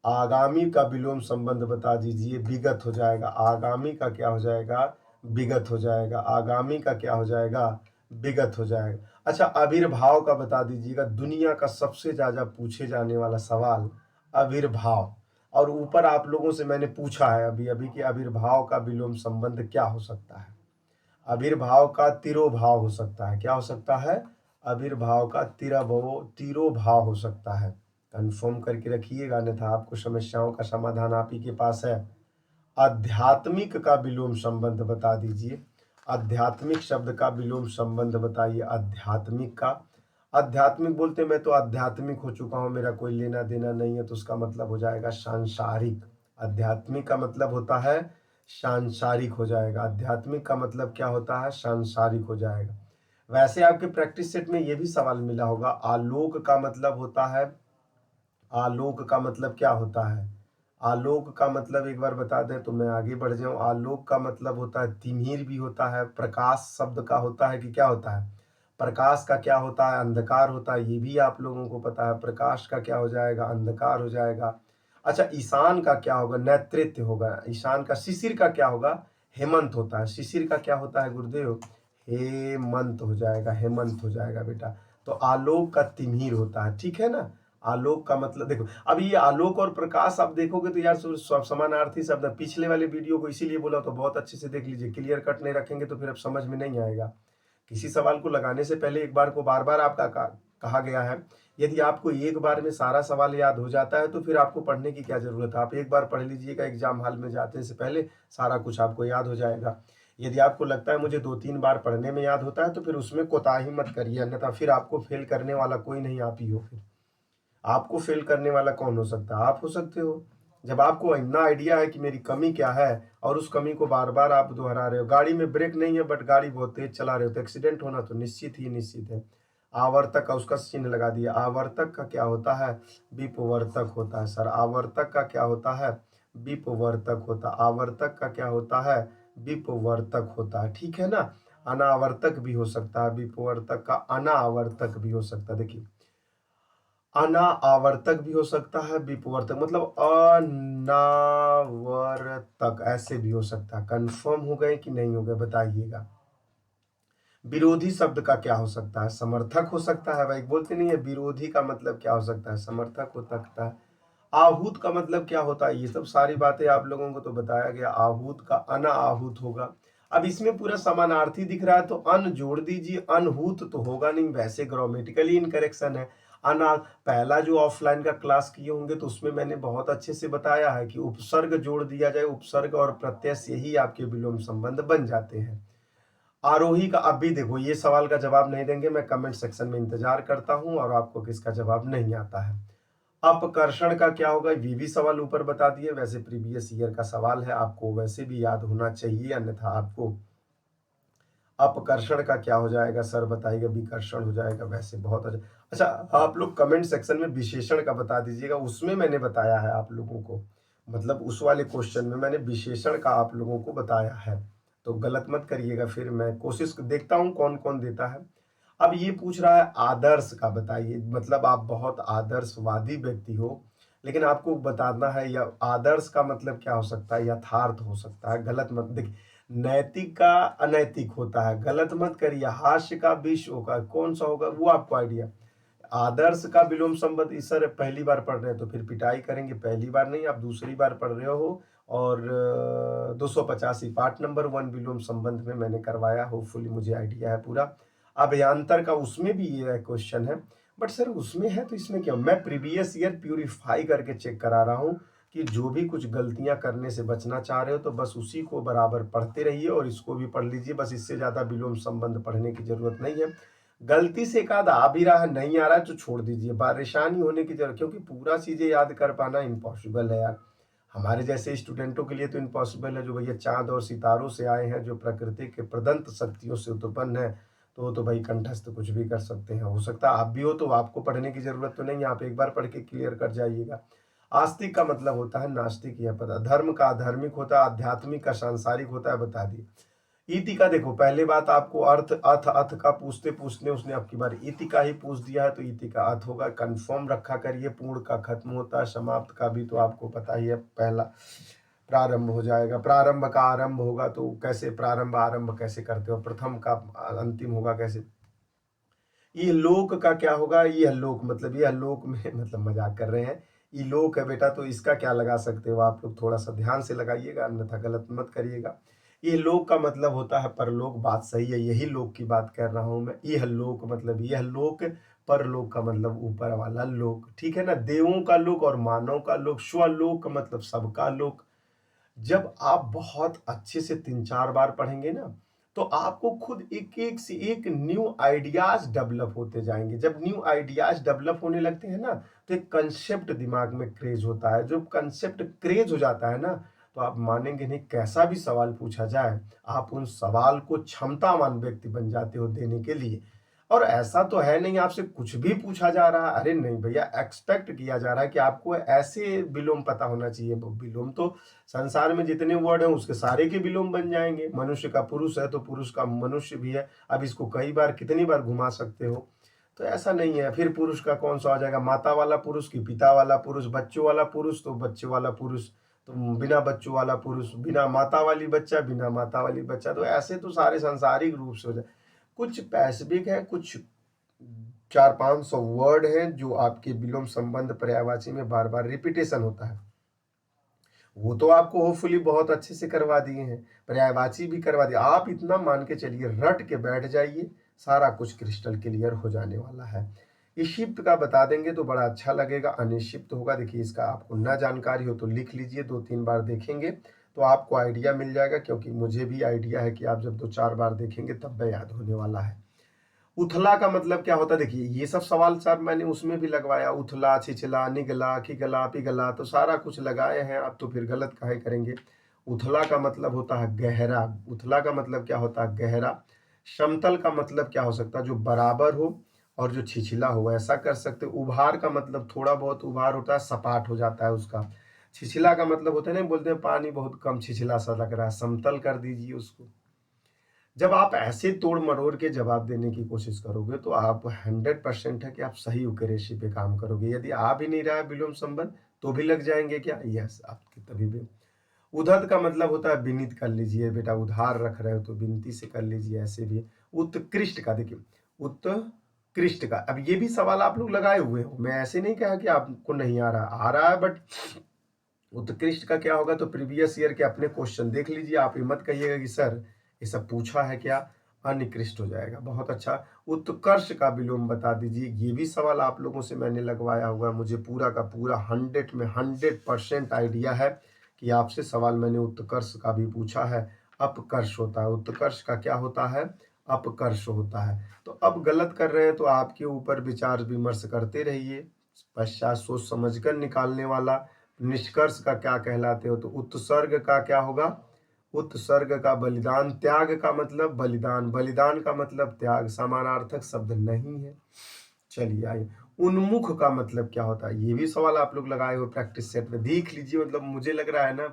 आगामी का विलोम संबंध बता दीजिए, विगत हो जाएगा। आगामी का क्या हो जाएगा, विगत हो जाएगा। आगामी का क्या हो जाएगा, विगत हो जाएगा। अच्छा, आविर्भाव का बता दीजिएगा, दुनिया का सबसे ज्यादा पूछे जाने वाला सवाल आविर्भाव। और ऊपर आप लोगों से मैंने पूछा है अभी अभी कि आविर्भाव का विलोम संबंध क्या हो सकता है। आविर्भाव का तिरोभाव हो सकता है, क्या हो सकता है, आविर्भाव का तिरोभाव हो सकता है। कंफर्म करके रखिएगा, अन्यथा आपको समस्याओं का समाधान आप ही के पास है। आध्यात्मिक का विलोम संबंध बता दीजिए, आध्यात्मिक शब्द का विलोम संबंध बताइए। आध्यात्मिक का, आध्यात्मिक बोलते मैं तो आध्यात्मिक हो चुका हूं, मेरा कोई लेना देना नहीं है, तो उसका मतलब हो जाएगा सांसारिक। आध्यात्मिक का मतलब होता है सांसारिक हो जाएगा, आध्यात्मिक का मतलब क्या होता है, सांसारिक हो जाएगा। वैसे आपके प्रैक्टिस सेट में ये भी सवाल मिला होगा, आलोक का मतलब होता है, आलोक का मतलब क्या होता है। आलोक का मतलब एक बार बता दें तो मैं आगे बढ़ जाऊं। आलोक का मतलब होता है तिमिर भी होता है, प्रकाश शब्द का होता है कि क्या होता है, प्रकाश का क्या होता है, अंधकार होता है, ये भी आप लोगों को पता है। प्रकाश का क्या हो जाएगा, अंधकार हो जाएगा। अच्छा, ईशान का क्या होगा, नेतृत्व होगा। ईशान का, शिशिर का क्या होगा, हेमंत होता है। शिशिर का क्या होता है गुरुदेव, हेमंत हो जाएगा, हेमंत हो जाएगा बेटा। तो आलोक का तिमिर होता है, ठीक है ना। आलोक का मतलब देखो, अब ये आलोक और प्रकाश आप देखोगे तो यार समानार्थी शब्द है। पिछले वाले वीडियो को इसीलिए बोला तो बहुत अच्छे से देख लीजिए, क्लियर कट नहीं रखेंगे तो फिर अब समझ में नहीं आएगा। किसी सवाल को लगाने से पहले एक बार को बार बार आपका कहा गया है। यदि आपको एक बार में सारा सवाल याद हो जाता है तो फिर आपको पढ़ने की क्या जरूरत है। आप एक बार पढ़ लीजिएगा, एग्जाम हॉल में जाने से पहले सारा कुछ आपको याद हो जाएगा। यदि आपको लगता है मुझे 2-3 बार पढ़ने में याद होता है तो फिर उसमें कोताही मत करिए, अन्यथा फिर आपको फेल करने वाला कोई नहीं, आप ही हो। फिर आपको फेल करने वाला कौन हो सकता है, आप हो सकते हो। जब आपको इतना आइडिया है कि मेरी कमी क्या है और उस कमी को बार बार आप दोहरा रहे हो। गाड़ी में ब्रेक नहीं है बट गाड़ी बहुत तेज चला रहे हो तो एक्सीडेंट होना तो निश्चित ही निश्चित है। आवर्तक का उसका चिन्ह लगा दिया। आवर्तक का क्या होता है, विपवर्तक होता है सर। आवर्तक का क्या होता है, विपवर्तक होता। आवर्तक का क्या होता है, विपवर्तक होता है, ठीक है ना। अनावर्तक भी हो सकता है, विपवर्तक का अनावर्तक भी हो सकता है। देखिए, अनावर्तक भी हो सकता है, विपवर्तक मतलब अनावर्तक ऐसे भी हो सकता है। कंफर्म हो गए कि नहीं हो गए बताइएगा। विरोधी शब्द का क्या हो सकता है? समर्थक हो सकता है भाई, बोलते नहीं है विरोधी का मतलब क्या हो सकता है? समर्थक हो सकता है। आहूत का मतलब क्या होता है? ये सब सारी बातें आप लोगों को तो बताया गया। आहूत का अनाहूत होगा। अब इसमें पूरा समानार्थी दिख रहा है तो अन जोड़ दीजिए, अनहूत तो होगा नहीं, वैसे ग्रामेटिकली इनकरेक्शन है। अना पहला जो ऑफलाइन का क्लास किए होंगे तो उसमें मैंने बहुत अच्छे से बताया है कि उपसर्ग जोड़ दिया जाए, उपसर्ग और प्रत्यय से ही आपके विलोम संबंध बन जाते हैं। आरोही का अब भी देखो, ये सवाल का जवाब नहीं देंगे, मैं कमेंट सेक्शन में इंतजार करता हूं और आपको किसका जवाब नहीं आता है। अपकर्षण का क्या होगा? ये भी सवाल ऊपर बता दिए, वैसे प्रीवियस ईयर का सवाल है, आपको वैसे भी याद होना चाहिए, अन्यथा आपको अपकर्षण का क्या हो जाएगा सर बताइएगा? विकर्षण हो जाएगा, वैसे बहुत अच्छा। अच्छा, आप लोग कमेंट सेक्शन में विशेषण का बता दीजिएगा, उसमें मैंने बताया है आप लोगों को, मतलब उस वाले क्वेश्चन में मैंने विशेषण का आप लोगों को बताया है, तो गलत मत करिएगा। फिर मैं कोशिश देखता हूँ कौन कौन देता है। अब ये पूछ रहा है आदर्श का बताइए, मतलब आप बहुत आदर्शवादी व्यक्ति हो, लेकिन आपको बताना है या आदर्श का मतलब क्या हो सकता है? यथार्थ हो सकता है, गलत मत देखिए। नैतिक का अनैतिक होता है, गलत मत करिए। हास्य का विष होगा, कौन सा होगा वो आपको आइडिया। आदर्श का विलोम संबंध, इस सर पहली बार पढ़ रहे हैं तो फिर पिटाई करेंगे, पहली बार नहीं आप दूसरी बार पढ़ रहे हो। और 285 पार्ट नंबर 1 विलोम संबंध में मैंने करवाया, होपफुली मुझे आइडिया है पूरा। अभ्यांतर का उसमें भी ये क्वेश्चन है, बट सर उसमें है तो इसमें क्या? मैं प्रीवियस ईयर प्यूरिफाई करके चेक करा रहा हूँ कि जो भी कुछ गलतियां करने से बचना चाह रहे हो तो बस उसी को बराबर पढ़ते रहिए और इसको भी पढ़ लीजिए, बस इससे ज्यादा विलोम संबंध पढ़ने की जरूरत नहीं है। गलती से एक आध आ भी रहा है, नहीं आ रहा है तो छोड़ दीजिए, परेशानी होने की जरूरत, क्योंकि पूरा चीजें याद कर पाना इम्पॉसिबल है यार। हमारे जैसे स्टूडेंटों के लिए तो इम्पॉसिबल है, जो भैया चांद और सितारों से आए हैं, जो प्रकृति के प्रदंत शक्तियों से उत्पन्न है, तो वो तो भाई कंठस्थ कुछ भी कर सकते हैं। हो सकता है आप भी हो तो आपको पढ़ने की जरूरत तो नहीं है, आप एक बार पढ़ के क्लियर कर जाइएगा। आस्तिक का मतलब होता है नास्तिक, यह पता। धर्म का आध्यात्मिक होता है, आध्यात्मिक का सांसारिक होता है, बता दिए। इति का देखो, पहले बात आपको अर्थ अथ अथ का पूछते पूछते उसने आपकी बार इति का ही पूछ दिया है, तो इति का अर्थ होगा, कंफर्म रखा करिए। पूर्ण का खत्म होता है, समाप्त का भी तो आपको पता ही है, पहला प्रारंभ हो जाएगा। प्रारंभ का आरंभ होगा, तो कैसे प्रारंभ आरंभ कैसे करते हो? प्रथम का अंतिम होगा कैसे? ये लोक का क्या होगा? यह लोक मतलब यह लोक में मतलब मजाक कर रहे हैं, ये लोक है बेटा, तो इसका क्या लगा सकते हो आप लोग? थोड़ा सा ध्यान से लगाइएगा, अन्यथा गलत मत करिएगा। ये लोक का मतलब होता है परलोक, बात सही है, यही लोक की बात कर रहा हूं मैं। यह लोक मतलब यह लोक, परलोक का मतलब ऊपर वाला लोक, ठीक है ना? देवों का लोक और मानव का लोक। स्वलोक मतलब सबका लोक। जब आप बहुत अच्छे से 3-4 बार पढ़ेंगे ना, तो आपको खुद एक एक से एक न्यू आइडियाज डेवलप होते जाएंगे। जब न्यू आइडियाज डेवलप होने लगते हैं ना, तो एक कंसेप्ट दिमाग में क्रेज होता है। जो कंसेप्ट क्रेज हो जाता है ना, तो आप मानेंगे नहीं, कैसा भी सवाल पूछा जाए आप उन सवाल को क्षमतावान व्यक्ति बन जाते हो देने के लिए। और ऐसा तो है नहीं आपसे कुछ भी पूछा जा रहा है, अरे नहीं भैया, एक्सपेक्ट किया जा रहा है कि आपको ऐसे विलोम पता होना चाहिए। विलोम तो संसार में जितने वर्ड हैं उसके सारे के विलोम बन जाएंगे। मनुष्य का पुरुष है तो पुरुष का मनुष्य भी है, अब इसको कई बार कितनी बार घुमा सकते हो? तो ऐसा नहीं है। फिर पुरुष का कौन सा आ जाएगा? माता वाला पुरुष की पिता वाला पुरुष, बच्चों वाला पुरुष तो बच्चे वाला पुरुष, तो बिना बच्चों वाला पुरुष, बिना माता वाली बच्चा, बिना माता वाली बच्चा, तो ऐसे तो सारे सांसारिक रूप से हो जाए। कुछ पैसिफिक है, कुछ 400-500 वर्ड हैं जो आपके विलोम संबंध पर्यायवाची में बार बार रिपीटेशन होता है, वो तो आपको होपफुली बहुत अच्छे से करवा दिए हैं, पर्यायवाची भी करवा दिया। आप इतना मान के चलिए, रट के बैठ जाइए, सारा कुछ क्रिस्टल क्लियर हो जाने वाला है। इशिप्त का बता देंगे तो बड़ा अच्छा लगेगा। अनिशिप्त होगा, देखिए इसका आपको ना जानकारी हो तो लिख लीजिए, 2-3 बार देखेंगे तो आपको आइडिया मिल जाएगा, क्योंकि मुझे भी आइडिया है कि आप जब 2-4 बार देखेंगे तब मैं याद होने वाला है। उथला का मतलब क्या होता है? देखिए ये सब सवाल सर मैंने उसमें भी लगवाया, उथला, छिछला, निगला, खिगला, पिघला, तो सारा कुछ लगाए हैं, अब तो फिर गलत काहे करेंगे। उथला का मतलब होता है गहरा। उथला का मतलब क्या होता है? गहरा। समतल का मतलब क्या हो सकता है? जो बराबर हो और जो छिछला हो, ऐसा कर सकते हो। उभार का मतलब थोड़ा बहुत उभार होता है, सपाट हो जाता है उसका। छिछला का मतलब होता है ना, बोलते हैं पानी बहुत कम छिछला सा लग रहा है, समतल कर दीजिए उसको। जब आप ऐसे तोड़ मरोड़ के जवाब देने की कोशिश करोगे तो आप 100% है कि आप सही उकेरेशी पे काम करोगे। यदि आ भी नहीं रहा है विलोम संबंध तो भी लग जाएंगे क्या? यस, आपके तभी भी। उद्धत का मतलब होता है विनीत कर लीजिए बेटा, उधार रख रहे हो तो विनती से कर लीजिए, ऐसे भी। उत्कृष्ट का देखिए, उत्कृष्ट का, अब ये भी सवाल आप लोग लगाए हुए हो, मैं ऐसे नहीं कहा कि आपको नहीं आ रहा है, बट उत्कृष्ट का क्या होगा? तो प्रीवियस ईयर के अपने क्वेश्चन देख लीजिए, आप ये मत कहिएगा कि सर ये सब पूछा है क्या, अनिकृष्ट हो जाएगा। बहुत अच्छा। उत्कर्ष का विलोम बता दीजिए, ये भी सवाल आप लोगों से मैंने लगवाया हुआ है, मुझे पूरा का पूरा 100% आइडिया है कि आपसे सवाल मैंने उत्कर्ष का भी पूछा है। अपकर्ष होता है, उत्कर्ष का क्या होता है? अपकर्ष होता है। तो अब गलत कर रहे हैं तो आपके ऊपर विचार विमर्श करते रहिए, पश्चात सोच समझ कर निकालने वाला। निष्कर्ष का क्या कहलाते हो? तो उत्सर्ग का क्या होगा? उत्सर्ग का बलिदान। त्याग का मतलब बलिदान, बलिदान का मतलब त्याग, समानार्थक शब्द नहीं है। चलिए आइए। उन्मुख का मतलब क्या होता है? ये भी सवाल आप लोग लगाए हो प्रैक्टिस सेट में, देख लीजिए। मतलब मुझे लग रहा है ना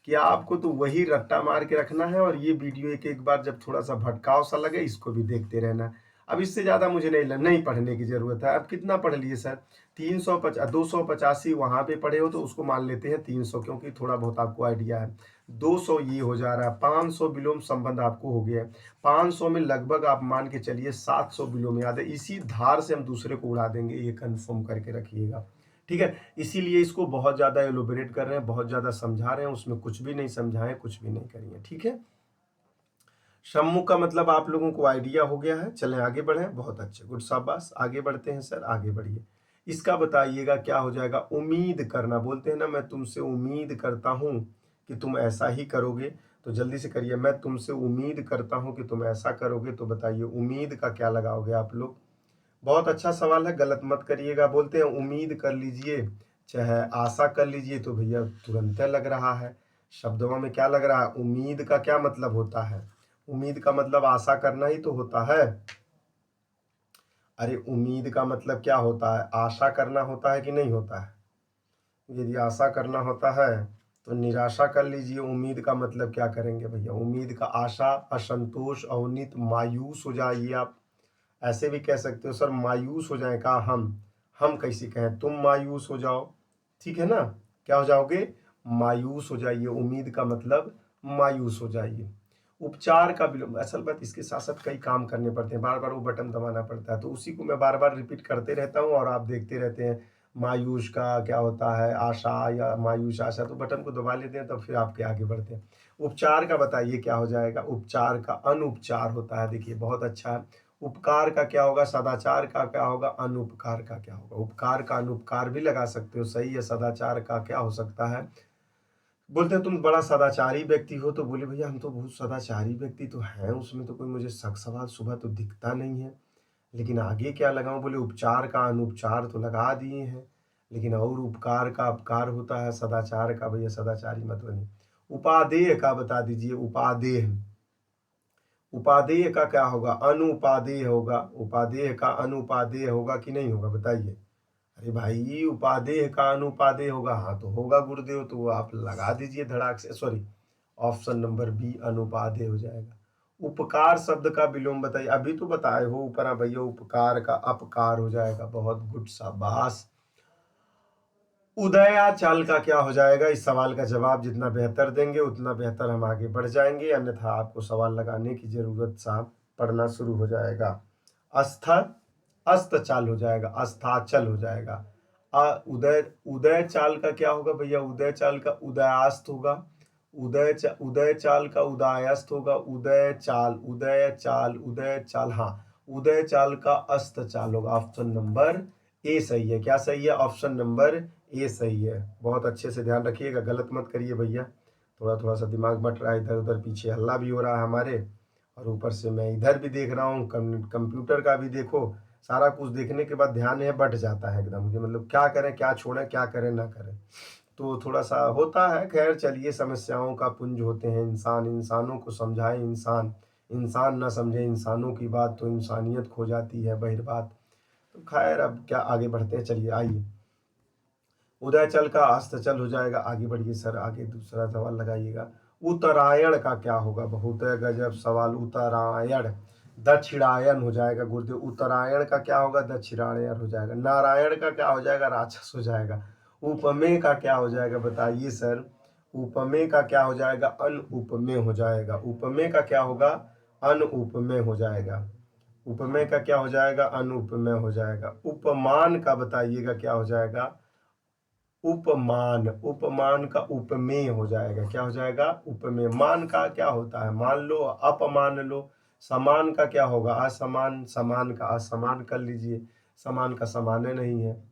कि आपको तो वही रट्टा मार के रखना है, और ये वीडियो एक एक बार जब थोड़ा सा भटकाव सा लगे इसको भी देखते रहना है। अब इससे ज़्यादा मुझे नहीं पढ़ने की ज़रूरत है। अब कितना पढ़ लिए सर? 285 वहाँ पे पढ़े हो तो उसको मान लेते हैं 300, क्योंकि थोड़ा बहुत आपको आइडिया है। 200 ये हो जा रहा है, 500 विलोम संबंध आपको हो गया है। 500 में लगभग आप मान के चलिए 700 विलोम याद है। इसी धार से हम दूसरे को उड़ा देंगे, ये कंफर्म करके रखिएगा, ठीक है। इसीलिए इसको बहुत ज़्यादा एलोबरेट कर रहे हैं, बहुत ज़्यादा समझा रहे हैं, उसमें कुछ भी नहीं समझाएं, कुछ भी नहीं करिए, ठीक है। सम्मुख का मतलब आप लोगों को आइडिया हो गया है। चलें आगे बढ़ें, बहुत अच्छे, गुड, शाबाश। आगे बढ़ते हैं सर, आगे बढ़िए। इसका बताइएगा क्या हो जाएगा? उम्मीद करना। बोलते हैं ना, मैं तुमसे उम्मीद करता हूं कि तुम ऐसा ही करोगे, तो जल्दी से करिए। मैं तुमसे उम्मीद करता हूं कि तुम ऐसा करोगे, तो बताइए उम्मीद का क्या लगाओगे आप लोग? बहुत अच्छा सवाल है, गलत मत करिएगा। बोलते हैं उम्मीद कर लीजिए, चाहे आशा कर लीजिए, तो भैया तुरंत लग रहा है। शब्दों में क्या लग रहा है? उम्मीद का क्या मतलब होता है? उम्मीद का मतलब आशा करना ही तो होता है। अरे उम्मीद का मतलब क्या होता है? आशा करना होता है कि नहीं होता है? यदि आशा करना होता है तो निराशा कर लीजिए। उम्मीद का मतलब क्या करेंगे भैया? उम्मीद का आशा, असंतोष, अवनीत, मायूस हो जाइए आप। ऐसे भी कह सकते हो सर मायूस हो जाए का हम कैसे कहें? तुम मायूस हो जाओ, ठीक है ना। क्या हो जाओगे? मायूस हो जाइए। उम्मीद का मतलब मायूस हो जाइए। उपचार का विलोम, असल बात इसके साथ साथ कई काम करने पड़ते हैं, बार बार वो बटन दबाना पड़ता है, तो उसी को मैं बार बार रिपीट करते रहता हूँ और आप देखते रहते हैं। मायूस का क्या होता है? आशा या मायूस आशा, तो बटन को दबा लेते हैं, तब फिर आपके आगे बढ़ते हैं। उपचार का बताइए क्या हो जाएगा? उपचार का अनुपचार होता है। देखिए बहुत अच्छा है। उपकार का क्या होगा? सदाचार का क्या होगा? अनुपकार का क्या होगा? उपकार का अनुपकार भी लगा सकते हो, सही है। सदाचार का क्या हो सकता है? बोलते हैं तुम बड़ा सदाचारी व्यक्ति हो, तो बोले भैया हम तो बहुत सदाचारी व्यक्ति तो हैं, उसमें तो कोई मुझे शक सवाल सुबह तो दिखता नहीं है, लेकिन आगे क्या लगाऊं? बोले उपचार का अनुपचार तो लगा दिए हैं, लेकिन और उपकार का अपकार होता है, सदाचार का भैया सदाचारी मत बनिए। उपादेय का बता दीजिए। उपादेय, उपादेय का क्या होगा? अनुपादेय होगा। उपादेय का अनुपादेय होगा कि नहीं होगा बताइए? अरे भाई उपादेय का अनुपादेय होगा, हाँ तो होगा गुरुदेव, तो आप लगा दीजिए धड़ाक से। सॉरी, ऑप्शन नंबर बी अनुपादेय हो जाएगा। उपकार शब्द का विलोम बताइए। अभी तो बताए हो ऊपर आ भैया, उपकार का अपकार हो जाएगा। बहुत गुड, शाबाश। उदयाचल का क्या हो जाएगा? इस सवाल का जवाब जितना बेहतर देंगे उतना बेहतर हम आगे बढ़ जाएंगे, अन्यथा आपको सवाल लगाने की जरूरत सा पड़ना शुरू हो जाएगा। अस्थ, अस्तचाल हो जाएगा, अस्ताचल हो जाएगा। उदय, उदय चाल का क्या होगा भैया? उदय चाल का उदयास्त होगा। उदय चाल का उदयास्त होगा। उदय चाल, उदय चाल, उदय चाल, हाँ उदय चाल का अस्त चाल होगा। ऑप्शन नंबर ए सही है। क्या सही है? ऑप्शन नंबर ए सही है। बहुत अच्छे से ध्यान रखिएगा, गलत मत करिए भैया। थोड़ा थोड़ा सा दिमाग बट रहा है, इधर उधर पीछे हल्ला भी हो रहा है हमारे, और ऊपर से मैं इधर भी देख रहा हूँ, कंप्यूटर का भी देखो। सारा कुछ देखने के बाद ध्यान है बट जाता है एकदम कि मतलब क्या करें क्या छोड़ें, क्या करें ना करें, तो थोड़ा सा होता है। खैर चलिए, समस्याओं का पुंज होते हैं इंसान, इंसानों को समझाए इंसान, इंसान ना समझे इंसानों की बात तो इंसानियत खो जाती है बहिर्बात। तो खैर अब क्या, आगे बढ़ते हैं, चलिए आइए। उदयचल का अस्ताचल हो जाएगा। आगे बढ़िए सर, आगे दूसरा सवाल लगाइएगा। उत्तरायण का क्या होगा? बहुत है गजब सवाल। उत्तरायण, दक्षिणायन हो जाएगा गुरुदेव। उत्तरायण का क्या होगा? दक्षिणायन हो जाएगा। नारायण का क्या हो जाएगा? राक्षस हो जाएगा। उपमेय का क्या हो जाएगा बताइए सर? उपमेय का क्या हो जाएगा? अनुपमेय हो जाएगा। उपमेय का क्या होगा? अनुपमेय हो जाएगा। उपमेय का क्या हो जाएगा? अनुपमेय हो जाएगा। उपमान का बताइएगा क्या हो जाएगा? उपमान। उपमान का उपमेय हो जाएगा। क्या हो जाएगा? उपमेय। मान का क्या होता है? मान लो, अपमान लो। समान का क्या होगा? असमान। समान का असमान कर लीजिए, समान का समाने नहीं है।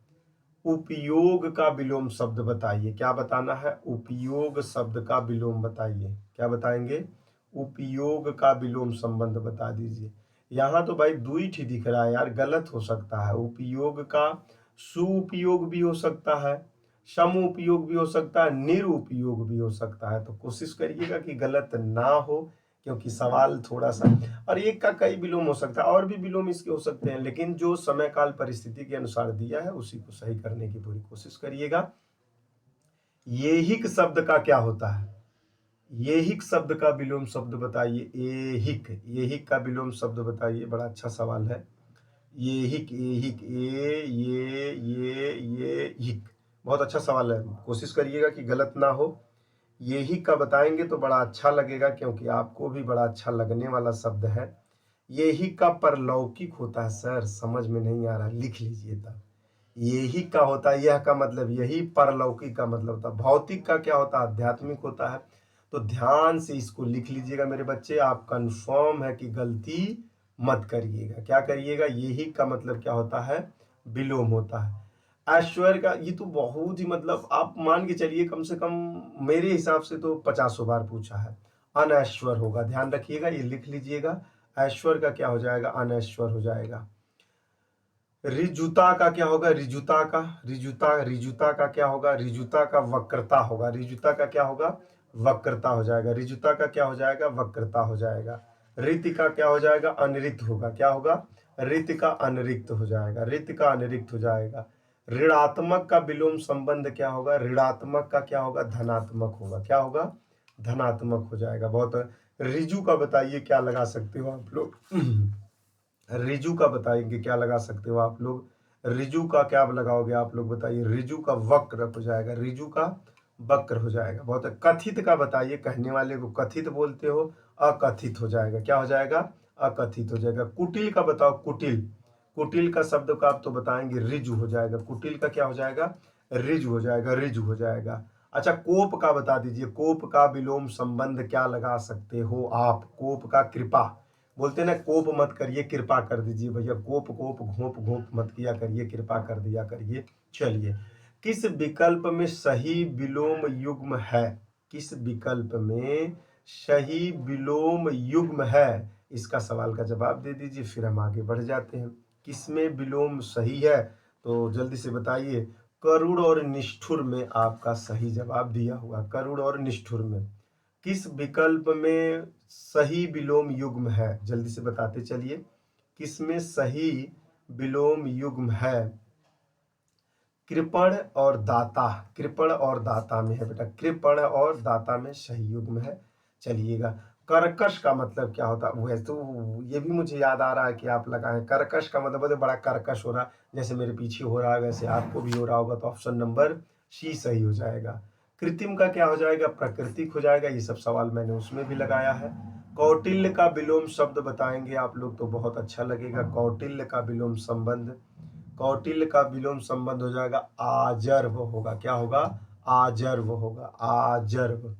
उपयोग का विलोम शब्द बताइए। क्या बताना है? उपयोग शब्द का विलोम बताइए। क्या बताएंगे? उपयोग का विलोम संबंध बता दीजिए। यहाँ तो भाई दुईठ ही दिख रहा है यार, गलत हो सकता है। उपयोग का सुउपयोग भी हो सकता है, समुपयोग भी हो सकता है, निरुपयोग भी हो सकता है। तो कोशिश करिएगा कि गलत ना हो, क्योंकि सवाल थोड़ा सा, और एक का कई विलोम हो सकता है, और भी विलोम इसके हो सकते हैं, लेकिन जो समय काल परिस्थिति के अनुसार दिया है उसी को सही करने की पूरी कोशिश करिएगा। येहिक शब्द का क्या होता है? येहिक शब्द का विलोम शब्द बताइए। येहिक, येहिक का विलोम शब्द बताइए। बड़ा अच्छा सवाल है। येहिक, येहिक, ये हिक। बहुत अच्छा सवाल है, कोशिश करिएगा कि गलत ना हो। यही का बताएंगे तो बड़ा अच्छा लगेगा, क्योंकि आपको भी बड़ा अच्छा लगने वाला शब्द है। यही का परलौकिक होता है सर, समझ में नहीं आ रहा, लिख लीजिए तब। यही का होता है, यह का मतलब यही, परलौकिक का मतलब होता है। भौतिक का क्या होता है? आध्यात्मिक होता है। तो ध्यान से इसको लिख लीजिएगा मेरे बच्चे। आप कंफर्म है कि गलती मत करिएगा। क्या करिएगा? यही का मतलब क्या होता है? विलोम होता है। ऐश्वर्य का, ये तो बहुत ही मतलब आप मान के चलिए कम से कम मेरे हिसाब से तो 50 बार पूछा है। अनैश्वर होगा, ध्यान रखिएगा, ये लिख लीजिएगा। ऐश्वर्य का क्या हो जाएगा? अनैश्वर हो जाएगा। रिजुता का क्या होगा? रिजुता का, रिजुता, रिजुता का क्या होगा? रिजुता का वक्रता होगा। रिजुता का क्या होगा? वक्रता हो जाएगा। रिजुता का क्या हो जाएगा? वक्रता हो जाएगा। रित का क्या हो जाएगा? अनरिक्त होगा। क्या होगा? रित का अनरिक्त हो जाएगा। रित का अनरिक्त हो जाएगा। ऋणात्मक का विलोम संबंध क्या होगा? ऋणात्मक का क्या होगा? धनात्मक होगा। क्या होगा? धनात्मक हो जाएगा। बहुत। रिजु का बताइए क्या लगा सकते हो आप लोग? रिजु का बताएंगे क्या लगा सकते हो आप लोग? रिजु का क्या लगाओगे आप लोग बताइए? रिजु का वक्र हो जाएगा। रिजु का वक्र हो जाएगा। बहुत। कथित का बताइए, कहने वाले को कथित बोलते हो, अकथित हो जाएगा। क्या हो जाएगा? अकथित हो जाएगा। कुटिल का बताओ। कुटिल, कुटिल का शब्द का आप तो बताएंगे रिजु हो जाएगा। कुटिल का क्या हो जाएगा? रिजु हो जाएगा। रिजु हो जाएगा। अच्छा, कोप का बता दीजिए। कोप का विलोम संबंध क्या लगा सकते हो आप? कोप का कृपा बोलते ना, कोप मत करिए, कृपा कर दीजिए भैया। कोप कोप घोप घोप मत किया करिए, कृपा कर दिया करिए। चलिए, किस विकल्प में सही विलोम युग्म है? किस विकल्प में सही विलोम युग्म है? इसका सवाल का जवाब दे दीजिए, फिर हम आगे बढ़ जाते हैं। किसमें विलोम सही है तो जल्दी से बताइए। करुण और निष्ठुर में आपका सही जवाब दिया हुआ। करुण और निष्ठुर में किस विकल्प में सही विलोम युग्म है? जल्दी से बताते चलिए, किसमें सही विलोम युग्म है? कृपण और दाता, कृपण और दाता में है बेटा। कृपण और दाता में सही युग्म है। चलिएगा, कर्कश का मतलब क्या होता है? वैसे तो ये भी मुझे याद आ रहा है कि आप लगाएं। कर्कश का मतलब बड़ा कर्कश हो रहा, जैसे मेरे पीछे हो रहा है वैसे आपको भी हो रहा होगा, तो ऑप्शन नंबर सी सही हो जाएगा। कृत्रिम का क्या हो जाएगा? प्राकृतिक हो जाएगा। ये सब सवाल मैंने उसमें भी लगाया है। कौटिल्य का विलोम शब्द बताएंगे आप लोग तो बहुत अच्छा लगेगा। कौटिल्य का विलोम संबंध, कौटिल्य का विलोम संबंध हो जाएगा आजर्व होगा। क्या होगा? आजर्व होगा। आजर्व,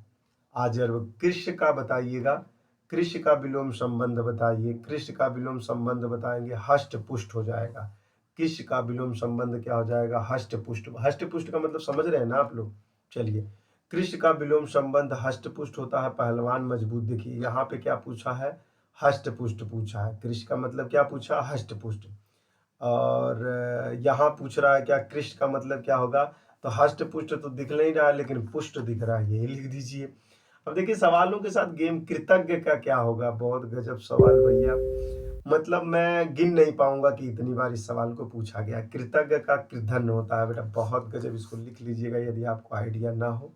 आजर्व। कृष्ण का बताइएगा। कृष्ण का विलोम संबंध बताइए। कृष्ण का विलोम संबंध बताएंगे हष्ट पुष्ट हो जाएगा। कृष्ण का विलोम संबंध क्या हो जाएगा? हष्ट पुष्ट। हष्ट पुष्ट का मतलब समझ रहे हैं ना आप लोग? चलिए, कृष्ण का विलोम संबंध हष्ट पुष्ट होता है। पहलवान मजबूत। देखिए यहाँ पे क्या पूछा है? हष्ट पुष्ट पूछा है। कृष्ण का मतलब क्या पूछा? हष्ट पुष्ट। और यहाँ पूछ रहा है क्या कृष्ण का मतलब क्या होगा? तो हष्ट पुष्ट तो दिख नहीं रहा है, लेकिन पुष्ट दिख रहा है, यही लिख दीजिए। अब देखिए सवालों के साथ गेम। कृतज्ञ का क्या होगा? बहुत गजब सवाल भैया, मतलब मैं गिन नहीं पाऊंगा कि इतनी बार इस सवाल को पूछा गया। कृतज्ञ का कृधन होता है बेटा। बहुत गजब, इसको लिख लीजिएगा यदि आपको आइडिया ना हो।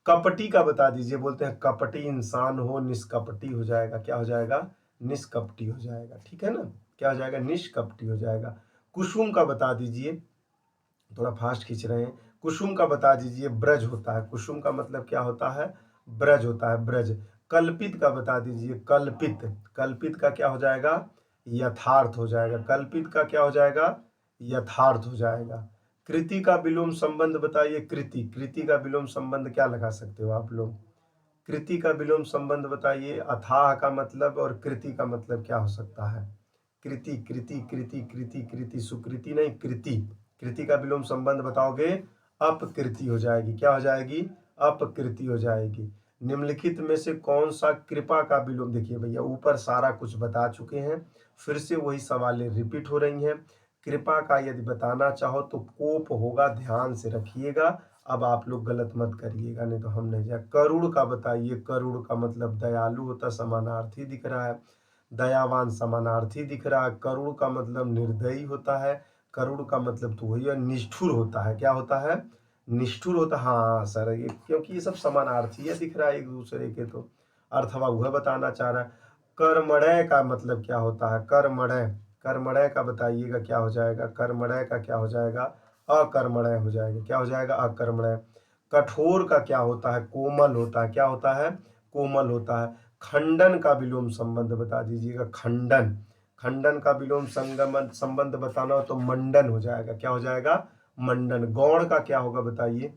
कपटी का बता दीजिए, बोलते हैं कपटी इंसान हो निष्कपटी हो जाएगा, क्या हो जाएगा, निष्कपटी हो जाएगा, ठीक है ना, क्या हो जाएगा, निष्कपटी हो जाएगा। कुसुम का बता दीजिए, थोड़ा फास्ट खींच रहे हैं, कुसुम का बता दीजिए, ब्रज होता है, कुसुम का मतलब क्या होता है, ब्रज होता है, ब्रज। कल्पित का बता दीजिए, कल्पित, कल्पित का क्या हो जाएगा, यथार्थ हो जाएगा, कल्पित का क्या हो जाएगा, यथार्थ हो जाएगा। कृति का विलोम संबंध बताइए, कृति, कृति का विलोम संबंध क्या लगा सकते हो आप लोग, कृति का विलोम संबंध बताइए, अथाह का मतलब और कृति का मतलब क्या हो सकता है, कृति कृति कृति कृति कृति, सुकृति नहीं, कृति, कृति का विलोम संबंध बताओगे, अपकृति हो जाएगी, क्या हो जाएगी, अपकृति हो जाएगी। निम्नलिखित में से कौन सा कृपा का विलोम, देखिए भैया ऊपर सारा कुछ बता चुके हैं, फिर से वही सवालें रिपीट हो रही हैं। कृपा का यदि बताना चाहो तो कोप होगा, ध्यान से रखिएगा, अब आप लोग गलत मत करिएगा, नहीं तो हम नहीं जाए। करुण का बताइए, करुण का मतलब दयालु होता, समानार्थी दिख रहा है, दयावान समानार्थी दिख रहा है। करुण का मतलब निर्दयी होता है, करुण का मतलब तो वही है, निष्ठुर होता है, क्या होता है, निष्ठुर होता है। हाँ सर, ये क्योंकि ये सब समानार्थी है दिख रहा है एक दूसरे के, तो अर्थवा वह बताना चाह रहा है। कर्मणय का मतलब क्या होता है, कर्मणय, कर्मणय का बताइएगा क्या हो जाएगा, कर्मणय का क्या हो जाएगा, अकर्मणय हो जाएगा, क्या हो जाएगा, अकर्मणय। कठोर का क्या होता है, कोमल होता है, क्या होता है, कोमल होता है। खंडन का विलोम संबंध बता दीजिएगा, खंडन, खंडन का विलोम संगमन संबंध बताना हो तो मंडन हो जाएगा, क्या हो जाएगा, मंडन। गौण का क्या होगा बताइए,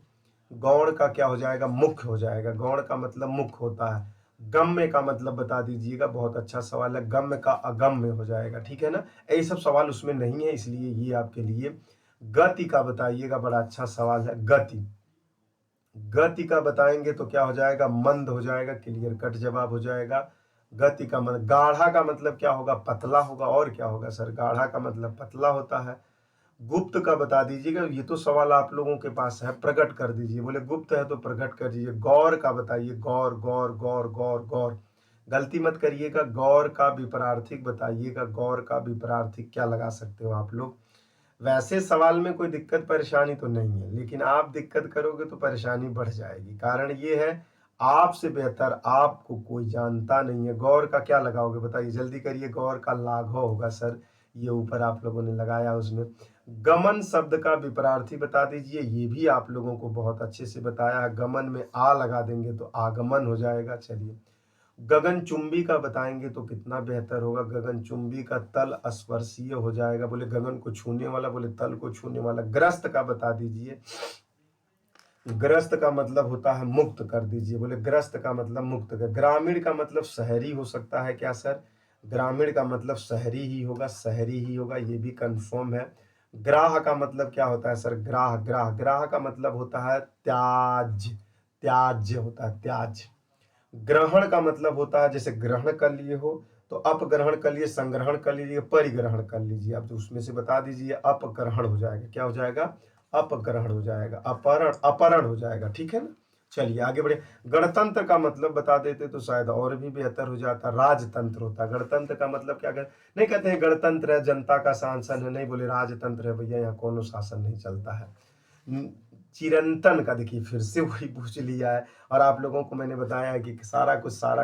गौण का क्या हो जाएगा, मुख्य हो जाएगा, गौण का मतलब मुख्य होता है। गम्य का मतलब बता दीजिएगा, बहुत अच्छा सवाल है, गम्य का अगम्य हो जाएगा, ठीक है ना, ये सब सवाल उसमें नहीं है इसलिए ये आपके लिए। गति का बताइएगा, बड़ा अच्छा सवाल है, गति, गति का बताएंगे तो क्या हो जाएगा, मंद हो जाएगा, क्लियर कट जवाब हो जाएगा। गति का मतलब, गाढ़ा का मतलब क्या होगा, पतला होगा, और क्या होगा सर, गाढ़ा का मतलब पतला होता है। गुप्त का बता दीजिएगा, ये तो सवाल आप लोगों के पास है, प्रकट कर दीजिए, बोले गुप्त है तो प्रकट कर दीजिए। गौर का बताइए, गौर, गौर गौर गौर गौर, गलती मत करिएगा, गौर का विपरार्थिक बताइएगा, गौर का विपरार्थिक क्या लगा सकते हो आप लोग। वैसे सवाल में कोई दिक्कत परेशानी तो नहीं है, लेकिन आप दिक्कत करोगे तो परेशानी बढ़ जाएगी, कारण ये है आपसे बेहतर आपको कोई जानता नहीं है। गौर का क्या लगाओगे बताइए, जल्दी करिए, गौर का लाघव होगा सर, ये ऊपर आप लोगों ने लगाया उसमें। गमन शब्द का विपरार्थी बता दीजिए, ये भी आप लोगों को बहुत अच्छे से बताया है, गमन में आ लगा देंगे तो आगमन हो जाएगा। चलिए, गगनचुंबी का बताएंगे तो कितना बेहतर होगा, गगनचुंबी का तल स्पर्शीय हो जाएगा, बोले गगन को छूने वाला, बोले तल को छूने वाला। ग्रस्त का बता दीजिए, ग्रस्त का मतलब होता है मुक्त कर दीजिए, बोले ग्रस्त का मतलब मुक्त कर। ग्रामीण का मतलब शहरी हो सकता है क्या सर, ग्रामीण का मतलब शहरी ही होगा, शहरी ही होगा, ये भी कंफर्म है। ग्राह का मतलब क्या होता है सर, ग्राह, ग्राह, ग्राह का मतलब होता है त्याज, त्याज्य होता है, त्याज। ग्रहण का मतलब होता है जैसे ग्रहण कर लिए हो तो अपग्रहण कर लिए, संग्रहण कर लीजिए, परिग्रहण कर लीजिए, आप तो उसमें से बता दीजिए, अपग्रहण हो जाएगा, क्या हो जाएगा, अपग्रहण हो जाएगा, अपहरण, अपहरण हो जाएगा, ठीक है ना। चलिए आगे बढ़े। गणतंत्र का मतलब बता देते तो शायद और भी बेहतर हो जाता, राजतंत्र होता। गणतंत्र का मतलब क्या कर, नहीं कहते हैं गणतंत्र है जनता का शासन है, नहीं, बोले राजतंत्र है भैया, यहाँ कोनो शासन नहीं चलता है। चिरंतन का देखिए फिर से वही पूछ लिया है, और आप लोगों को मैंने बताया है कि सारा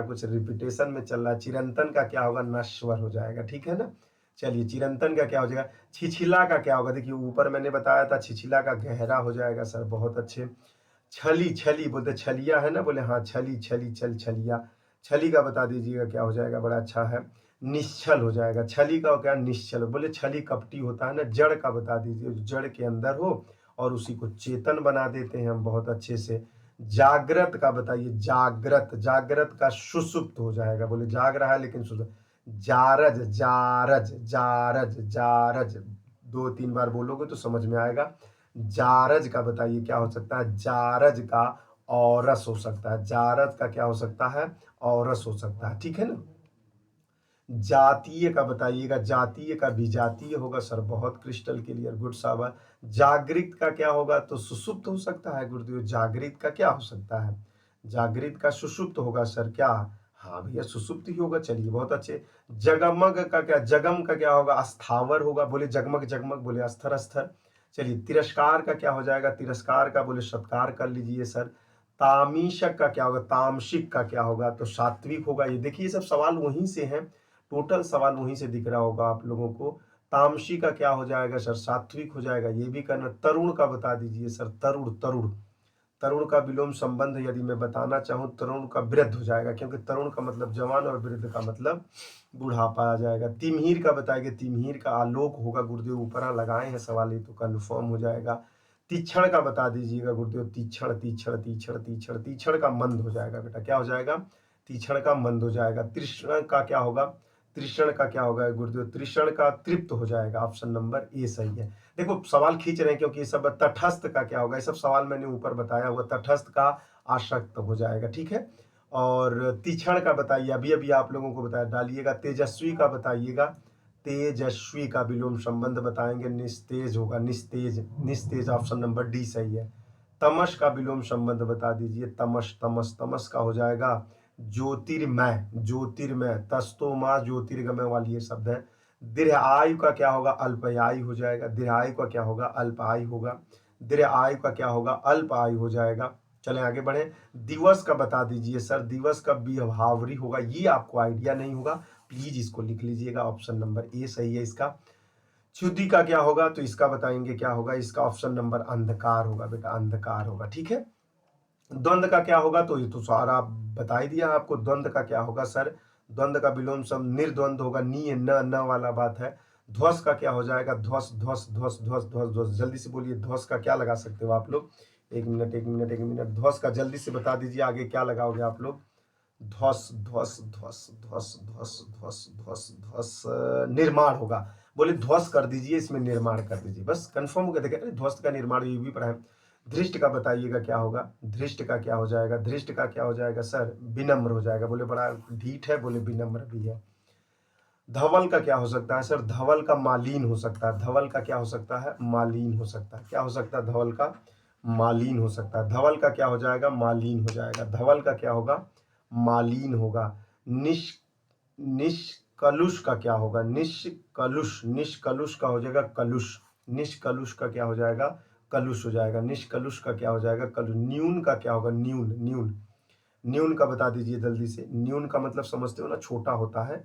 कुछ रिपीटेशन में चल रहा है। चिरंतन का क्या होगा, नश्वर हो जाएगा, ठीक है ना। चलिए, चिरंतन का क्या हो जाएगा, छिछिला का क्या होगा, देखिए ऊपर मैंने बताया था छिछिला का गहरा हो जाएगा सर, बहुत अच्छे। छली, छली बोलते छलिया है ना, बोले हाँ, छली छली छल छलिया, छली का बता दीजिएगा क्या हो जाएगा, बड़ा अच्छा है, निश्चल हो जाएगा। छली का क्या, निश्चल, बोले छली कपटी होता है ना। जड़ का बता दीजिए, जड़ के अंदर हो और उसी को चेतन बना देते हैं हम बहुत अच्छे से। जागृत का बताइए, जागृत, जागृत का सुसुप्त हो जाएगा, बोले जाग रहा है लेकिन सुसुप्त। जारज, जारज जारज जारज, 2-3 बार बोलोगे तो समझ में आएगा। जारज का बताइए क्या हो सकता है, जारज का औरस हो सकता है, जारज का क्या हो सकता है, औरस हो सकता है, ठीक है ना। जातीय का बताइएगा, जातीय का विजातीय होगा सर, बहुत क्रिस्टल क्लियर, गुड शाबाश। जागृत का क्या होगा, तो सुषुप्त हो सकता है गुरुदेव, जागृत का क्या हो सकता है, जागृत का सुषुप्त होगा सर, क्या, हाँ भैया सुषुप्त ही होगा, चलिए बहुत अच्छे। जगमग का क्या, जगम का क्या होगा, अस्थावर होगा, बोले जगमग जगमग, बोले अस्तर अस्तर। चलिए, तिरस्कार का क्या हो जाएगा, तिरस्कार का बोले सत्कार कर लीजिए सर। तामीशक का क्या होगा, तामसिक का क्या होगा, तो सात्विक होगा। ये देखिए ये सब सवाल वहीं से हैं, टोटल सवाल वहीं से दिख रहा होगा आप लोगों को। तामसी का क्या हो जाएगा सर, सात्विक हो जाएगा, ये भी करना। तरुण का बता दीजिए सर, तरुण तरुण तरुण का विलोम संबंध यदि मैं बताना चाहूँ, तरुण का वृद्ध हो जाएगा, क्योंकि तरुण का मतलब जवान और वृद्ध का मतलब बुढ़ापा आ जाएगा। तिमहीर का बताएंगे, तिमहीर का आलोक होगा, गुरुदेव ऊपर लगाए हैं सवाल, ये तो कन्फर्म हो जाएगा। तीक्षण का बता दीजिएगा गुरुदेव, तीक्षण तीक्षण तीक्षण तीक्षण तीक्षण का मंद हो जाएगा बेटा, क्या हो जाएगा, तीक्षण का मंद हो जाएगा। तृष्ण का क्या होगा, तृषण का क्या होगा गुरुदेव, तृषण का तृप्त हो जाएगा। ऑप्शन नंबर ए सही है। देखो सवाल खींच रहे हैं क्योंकि ये सब। तटस्थ का क्या होगा, ये सब सवाल मैंने ऊपर बताया हुआ, तटस्थ का आसक्त हो जाएगा, ठीक है। और तीक्षण का बताइए, अभी अभी आप लोगों को बताया, डालिएगा। तेजस्वी का बताइएगा, तेजस्वी का विलोम संबंध बताएंगे, निस्तेज होगा, निस्तेज निस्तेज, ऑप्शन नंबर डी सही है। तमस का विलोम संबंध बता दीजिए, तमस तमस तमस का हो जाएगा ज्योतिर्मय, ज्योतिर्मय, तस्तोमा ज्योतिर्गमय वाली ये शब्द है। दीर्घ आयु का क्या होगा, अल्पायु हो जाएगा। दीर्घ आयु का क्या होगा, अल्पायु होगा। दीर्घ आयु का क्या होगा, अल्पायु हो जाएगा। चलें आगे बढ़े। दिवस का बता दीजिए सर, दिवस का विभावरी होगा, ये आपको आइडिया नहीं होगा, प्लीज इसको लिख लीजिएगा, ऑप्शन नंबर ए सही है इसका। क्षुधि का क्या होगा, तो इसका बताएंगे क्या होगा, इसका ऑप्शन नंबर अंधकार होगा बेटा, अंधकार होगा, ठीक है। द्वंद्व का क्या होगा, तो ये तो सारा बता ही दिया आपको। द्वंद्व का क्या होगा सर, द्वंद्व का विलोम शब्द निर्द्वंद होगा, नी न वाला बात है। ध्वस का क्या हो जाएगा, ध्वस ध्वस ध्वस ध्वस ध्वस ध्वस, जल्दी से बोलिए ध्वस का क्या लगा सकते हो आप लोग, एक मिनट एक मिनट एक मिनट, ध्वस का जल्दी से बता दीजिए, आगे क्या लगाओगे आप लोग। ध्वस ध्वस ध्वस ध्वस ध्वस ध्वस ध्वस ध्वस, निर्माण होगा। बोले ध्वस कर दीजिए, इसमें निर्माण कर दीजिए, बस कंफर्म हो गया। देखिए ध्वस्त का निर्माण ये भी पढ़ा है। धृष्ट का बताइएगा क्या होगा, धृष्ट का क्या हो जाएगा, धृष्ट का क्या हो जाएगा सर, विनम्र हो जाएगा। बोले बड़ा ढीठ है, बोले विनम्र भी है। धवल का क्या हो सकता है सर, धवल का मालीन हो सकता है। धवल का क्या हो सकता है, मालीन हो सकता है। क्या हो सकता है, धवल का मालीन हो सकता है। धवल का क्या हो जाएगा, मालीन हो जाएगा। धवल का क्या होगा, मालीन होगा। निश निष्कलुष का क्या होगा, निष्कलुष, निष्कलुष का हो जाएगा कलुष। निष्कलुष का क्या हो जाएगा, कलुष हो जाएगा। निष्कलुष का क्या हो जाएगा, कलुष। न्यून का क्या होगा, न्यून न्यून। न्यून का बता दीजिए जल्दी से। न्यून का मतलब समझते हो ना, छोटा होता है।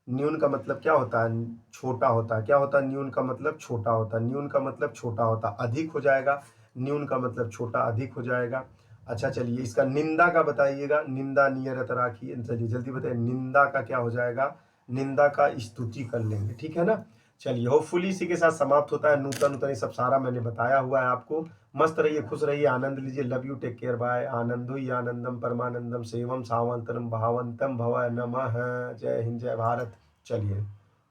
न्यून का मतलब क्या होता है, छोटा होता है। क्या होता है, न्यून का मतलब छोटा होता है। न्यून का मतलब छोटा होता, अधिक हो जाएगा। न्यून का मतलब छोटा, अधिक हो जाएगा। अच्छा चलिए, इसका निंदा का बताइएगा। निंदा नियरत राखिए, चलिए जल्दी बताइए, निंदा का क्या हो जाएगा, निंदा का स्तुति कर लेंगे, ठीक है ना। चलिए होपफुली इसी के साथ समाप्त होता है। नूतन नूतन ये सब सारा मैंने बताया हुआ है आपको। मस्त रहिए, खुश रहिए, आनंद लीजिए। Love you, take care, bye. आनंदो ही आनंदम परमानंदम सेवम सावंतरम भावंतम भव नमः। जय हिंद, जय भारत। चलिए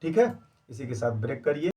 ठीक है, इसी के साथ ब्रेक करिए।